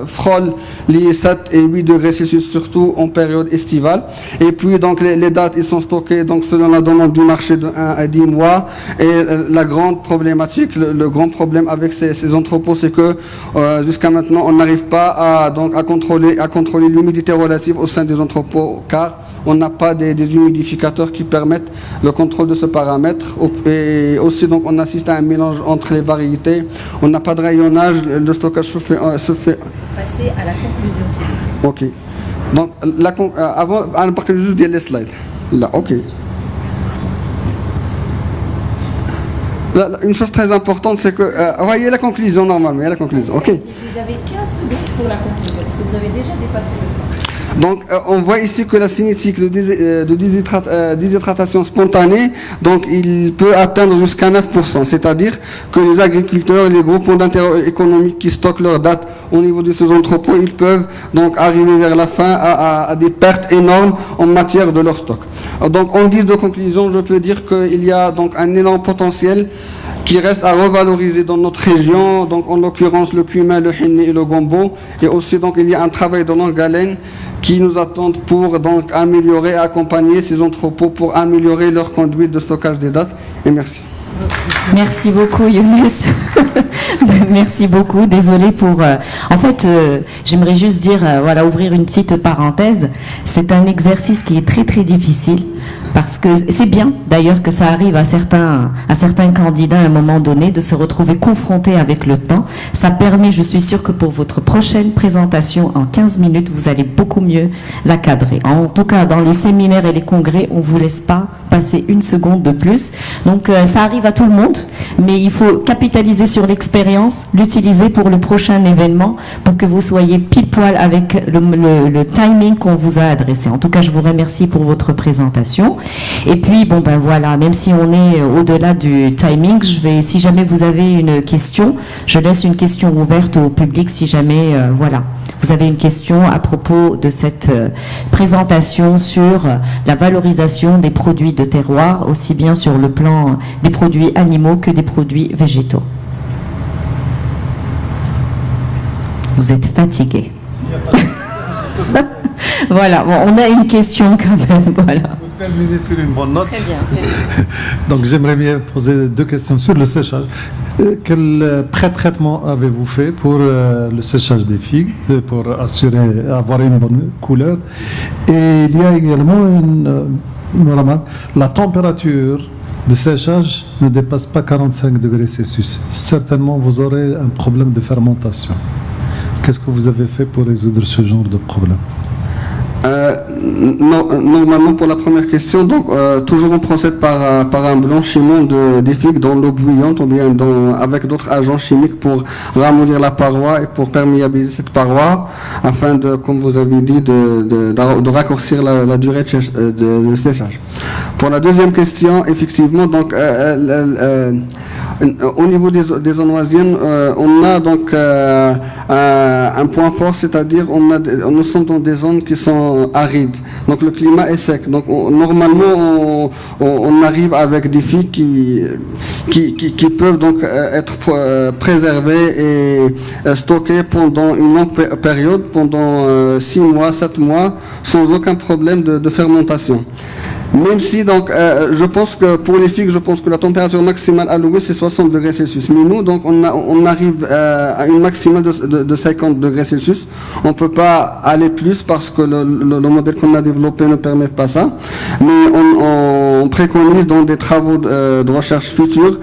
frôlent les 7 et 8 degrés Celsius, surtout en période estivale. Et puis donc les dates, ils sont stockées donc, selon la demande du marché de 1 à 10 mois. Et la grande problématique, le grand problème avec ces entrepôts, c'est que jusqu'à maintenant, on n'arrive pas à contrôler l'humidité relative au sein des entrepôts, car on n'a pas des humidificateurs qui permettent le contrôle de ce paramètre. Et aussi, donc, on assiste à un mélange entre les variétés. On n'a pas de rayonnage, le stockage se fait... Passer à la conclusion, s'il vous plaît. Ok. Donc, avant, à la conclusion, des slides. Là, ok. Là, une chose très importante, c'est que... voyez la conclusion, normalement. La conclusion, ok. Vous avez 15 secondes pour la conclusion, parce que vous avez déjà dépassé le temps. Donc, on voit ici que la cinétique de déshydratation spontanée, donc il peut atteindre jusqu'à 9%. C'est-à-dire que les agriculteurs et les groupements d'intérêt économique qui stockent leurs dates au niveau de ces entrepôts, ils peuvent donc arriver vers la fin à des pertes énormes en matière de leur stock. Donc, en guise de conclusion, je peux dire qu'il y a donc un énorme potentiel qui reste à revaloriser dans notre région, donc en l'occurrence le cumin, le henné et le gombo, et aussi donc il y a un travail de longue haleine qui nous attend pour donc améliorer et accompagner ces entrepôts pour améliorer leur conduite de stockage des dates. Et merci. Merci beaucoup Younes. Merci beaucoup. Désolée pour. En fait, j'aimerais juste dire, voilà, ouvrir une petite parenthèse. C'est un exercice qui est très très difficile parce que c'est bien d'ailleurs que ça arrive à certains candidats à un moment donné de se retrouver confrontés avec le temps. Ça permet, je suis sûre que pour votre prochaine présentation en 15 minutes, vous allez beaucoup mieux la cadrer. En tout cas, dans les séminaires et les congrès, on vous laisse pas passer une seconde de plus. Donc ça arrive à tout le monde, mais il faut capitaliser sur l'expérience, l'utiliser pour le prochain événement pour que vous soyez pile poil avec le timing qu'on vous a adressé. En tout cas, je vous remercie pour votre présentation. Et puis, bon ben voilà, même si on est au-delà du timing, si jamais vous avez une question, je laisse une question ouverte au public si jamais, voilà, vous avez une question à propos de cette présentation sur la valorisation des produits de terroir, aussi bien sur le plan des produits animaux que des produits végétaux. Vous êtes fatigué. Voilà, bon, on a une question quand même, voilà. Pour terminer sur une bonne note. Très bien, c'est bien. Donc j'aimerais bien poser 2 questions sur le séchage. Quel pré-traitement avez-vous fait pour le séchage des figues, pour avoir une bonne couleur? Et il y a également une remarque, la température de séchage ne dépasse pas 45 degrés Celsius. Certainement, vous aurez un problème de fermentation. Qu'est-ce que vous avez fait pour résoudre ce genre de problème? Normalement, pour la première question, donc toujours on procède par un blanchiment des figues dans l'eau bouillante ou bien avec d'autres agents chimiques pour ramollir la paroi et pour perméabiliser cette paroi afin de, comme vous avez dit, de raccourcir la durée de séchage. Pour la deuxième question, effectivement, donc au niveau des onoisiennes, on a donc un point fort, c'est-à-dire nous sommes dans des zones qui sont arides. Donc le climat est sec. Donc normalement, on arrive avec des figues qui peuvent donc être préservées et stockées pendant une longue période, pendant 6 mois, 7 mois, sans aucun problème de fermentation. Même si, donc, je pense que pour les figues, je pense que la température maximale allouée, c'est 60 degrés Celsius. Mais nous, donc, on arrive à une maximale de 50 degrés Celsius. On ne peut pas aller plus parce que le modèle qu'on a développé ne permet pas ça. Mais on préconise dans des travaux de recherche futurs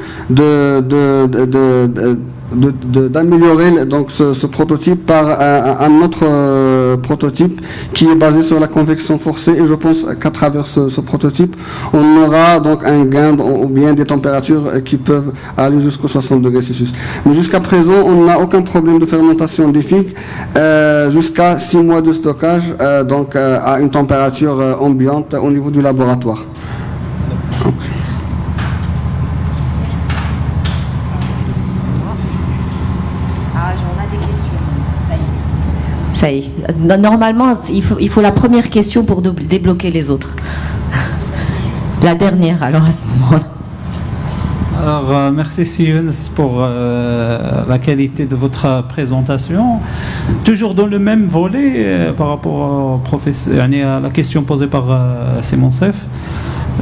d'améliorer donc ce prototype par un autre prototype qui est basé sur la convection forcée, et je pense qu'à travers ce prototype on aura donc un gain ou bien des températures qui peuvent aller jusqu'aux 60 degrés Celsius. Mais jusqu'à présent on n'a aucun problème de fermentation des figues jusqu'à 6 mois de stockage donc à une température ambiante au niveau du laboratoire. Ça y est. Normalement, il faut la première question pour débloquer les autres. La dernière, alors, à ce moment-là. Alors, merci Younes pour la qualité de votre présentation. Toujours dans le même volet, par rapport au professeur, à la question posée par Simon Sef.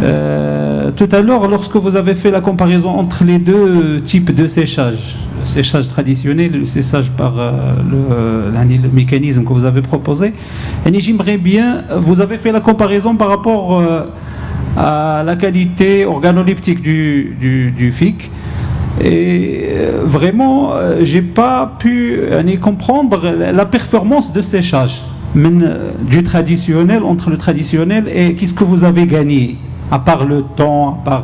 Tout à l'heure, lorsque vous avez fait la comparaison entre les deux types de séchage, le séchage traditionnel et le séchage par le mécanisme que vous avez proposé, j'aimerais bien, vous avez fait la comparaison par rapport à la qualité organoleptique du FIC. Et vraiment, j'ai pas pu comprendre la performance de séchage du traditionnel, entre le traditionnel et qu'est-ce que vous avez gagné, à part le temps, à part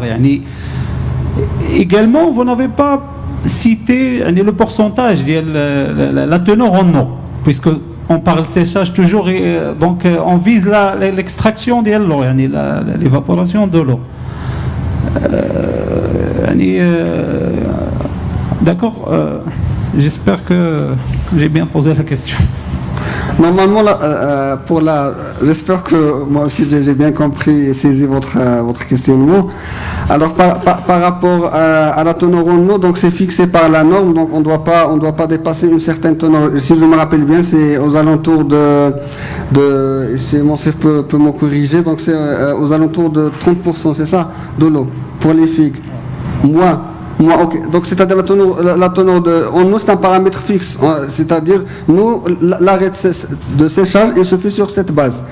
également, vous n'avez pas cité le pourcentage, la teneur en eau, puisque on parle séchage toujours, donc on vise l'extraction de l'eau, l'évaporation de l'eau. D'accord, j'espère que j'ai bien posé la question. Normalement, j'espère que moi aussi j'ai bien compris et saisi votre questionnement. Alors par rapport à la teneur en eau, donc c'est fixé par la norme, donc on doit pas dépasser une certaine teneur. Si je me rappelle bien, c'est aux alentours si mon chef peut me corriger, donc c'est aux alentours de 30%, c'est ça, de l'eau pour les figues. Ok. Donc c'est-à-dire la teneur en eau, c'est un paramètre fixe. C'est-à-dire nous l'arrêt de séchage, il se fait sur cette base.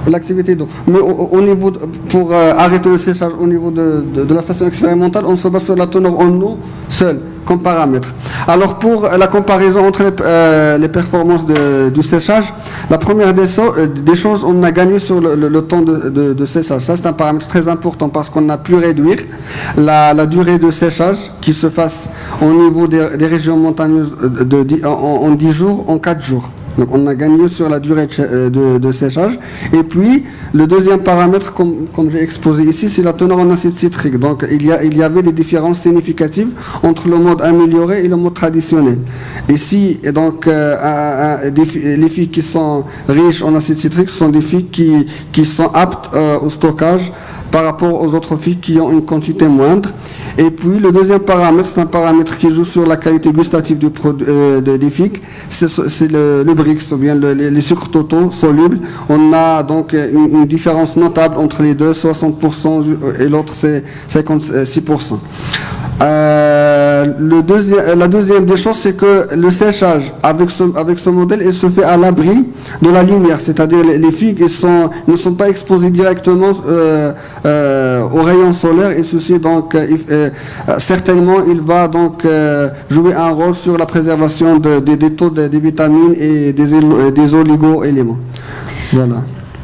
L'activité d'eau. Mais au niveau pour arrêter le séchage au niveau de la station expérimentale, on se base sur la teneur en eau seule comme paramètre. Alors pour la comparaison entre les performances du séchage, la première des choses, on a gagné sur le temps de séchage. Ça c'est un paramètre très important parce qu'on a pu réduire la durée de séchage qui se fasse au niveau des régions montagneuses en 10 jours, en 4 jours. Donc on a gagné sur la durée de séchage. Et puis le deuxième paramètre, comme j'ai exposé ici, c'est la teneur en acide citrique. Donc il y avait des différences significatives entre le mode amélioré et le mode traditionnel. Ici, donc les figues qui sont riches en acide citrique sont des figues qui sont aptes au stockage par rapport aux autres figues qui ont une quantité moindre. Et puis le deuxième paramètre, c'est un paramètre qui joue sur la qualité gustative des figues, c'est le Brix, ou bien les sucres totaux solubles. On a donc une différence notable entre les deux, 60% et l'autre c'est 56%. La deuxième des choses, c'est que le séchage avec ce modèle, il se fait à l'abri de la lumière, c'est-à-dire les figues ne sont pas exposées directement aux rayons solaires, et ceci donc certainement il va donc jouer un rôle sur la préservation des taux des vitamines et des oligo-éléments. Voilà.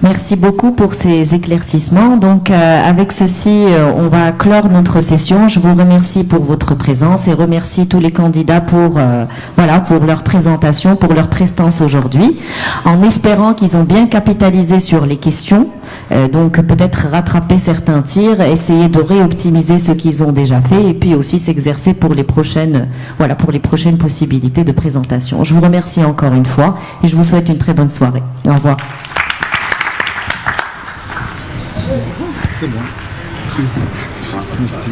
Merci beaucoup pour ces éclaircissements. Donc, avec ceci, on va clore notre session. Je vous remercie pour votre présence et remercie tous les candidats pour leur présentation, pour leur prestance aujourd'hui, en espérant qu'ils ont bien capitalisé sur les questions. Donc, peut-être rattraper certains tirs, essayer de réoptimiser ce qu'ils ont déjà fait, et puis aussi s'exercer pour les prochaines possibilités de présentation. Je vous remercie encore une fois et je vous souhaite une très bonne soirée. Au revoir. C'est bon. Merci.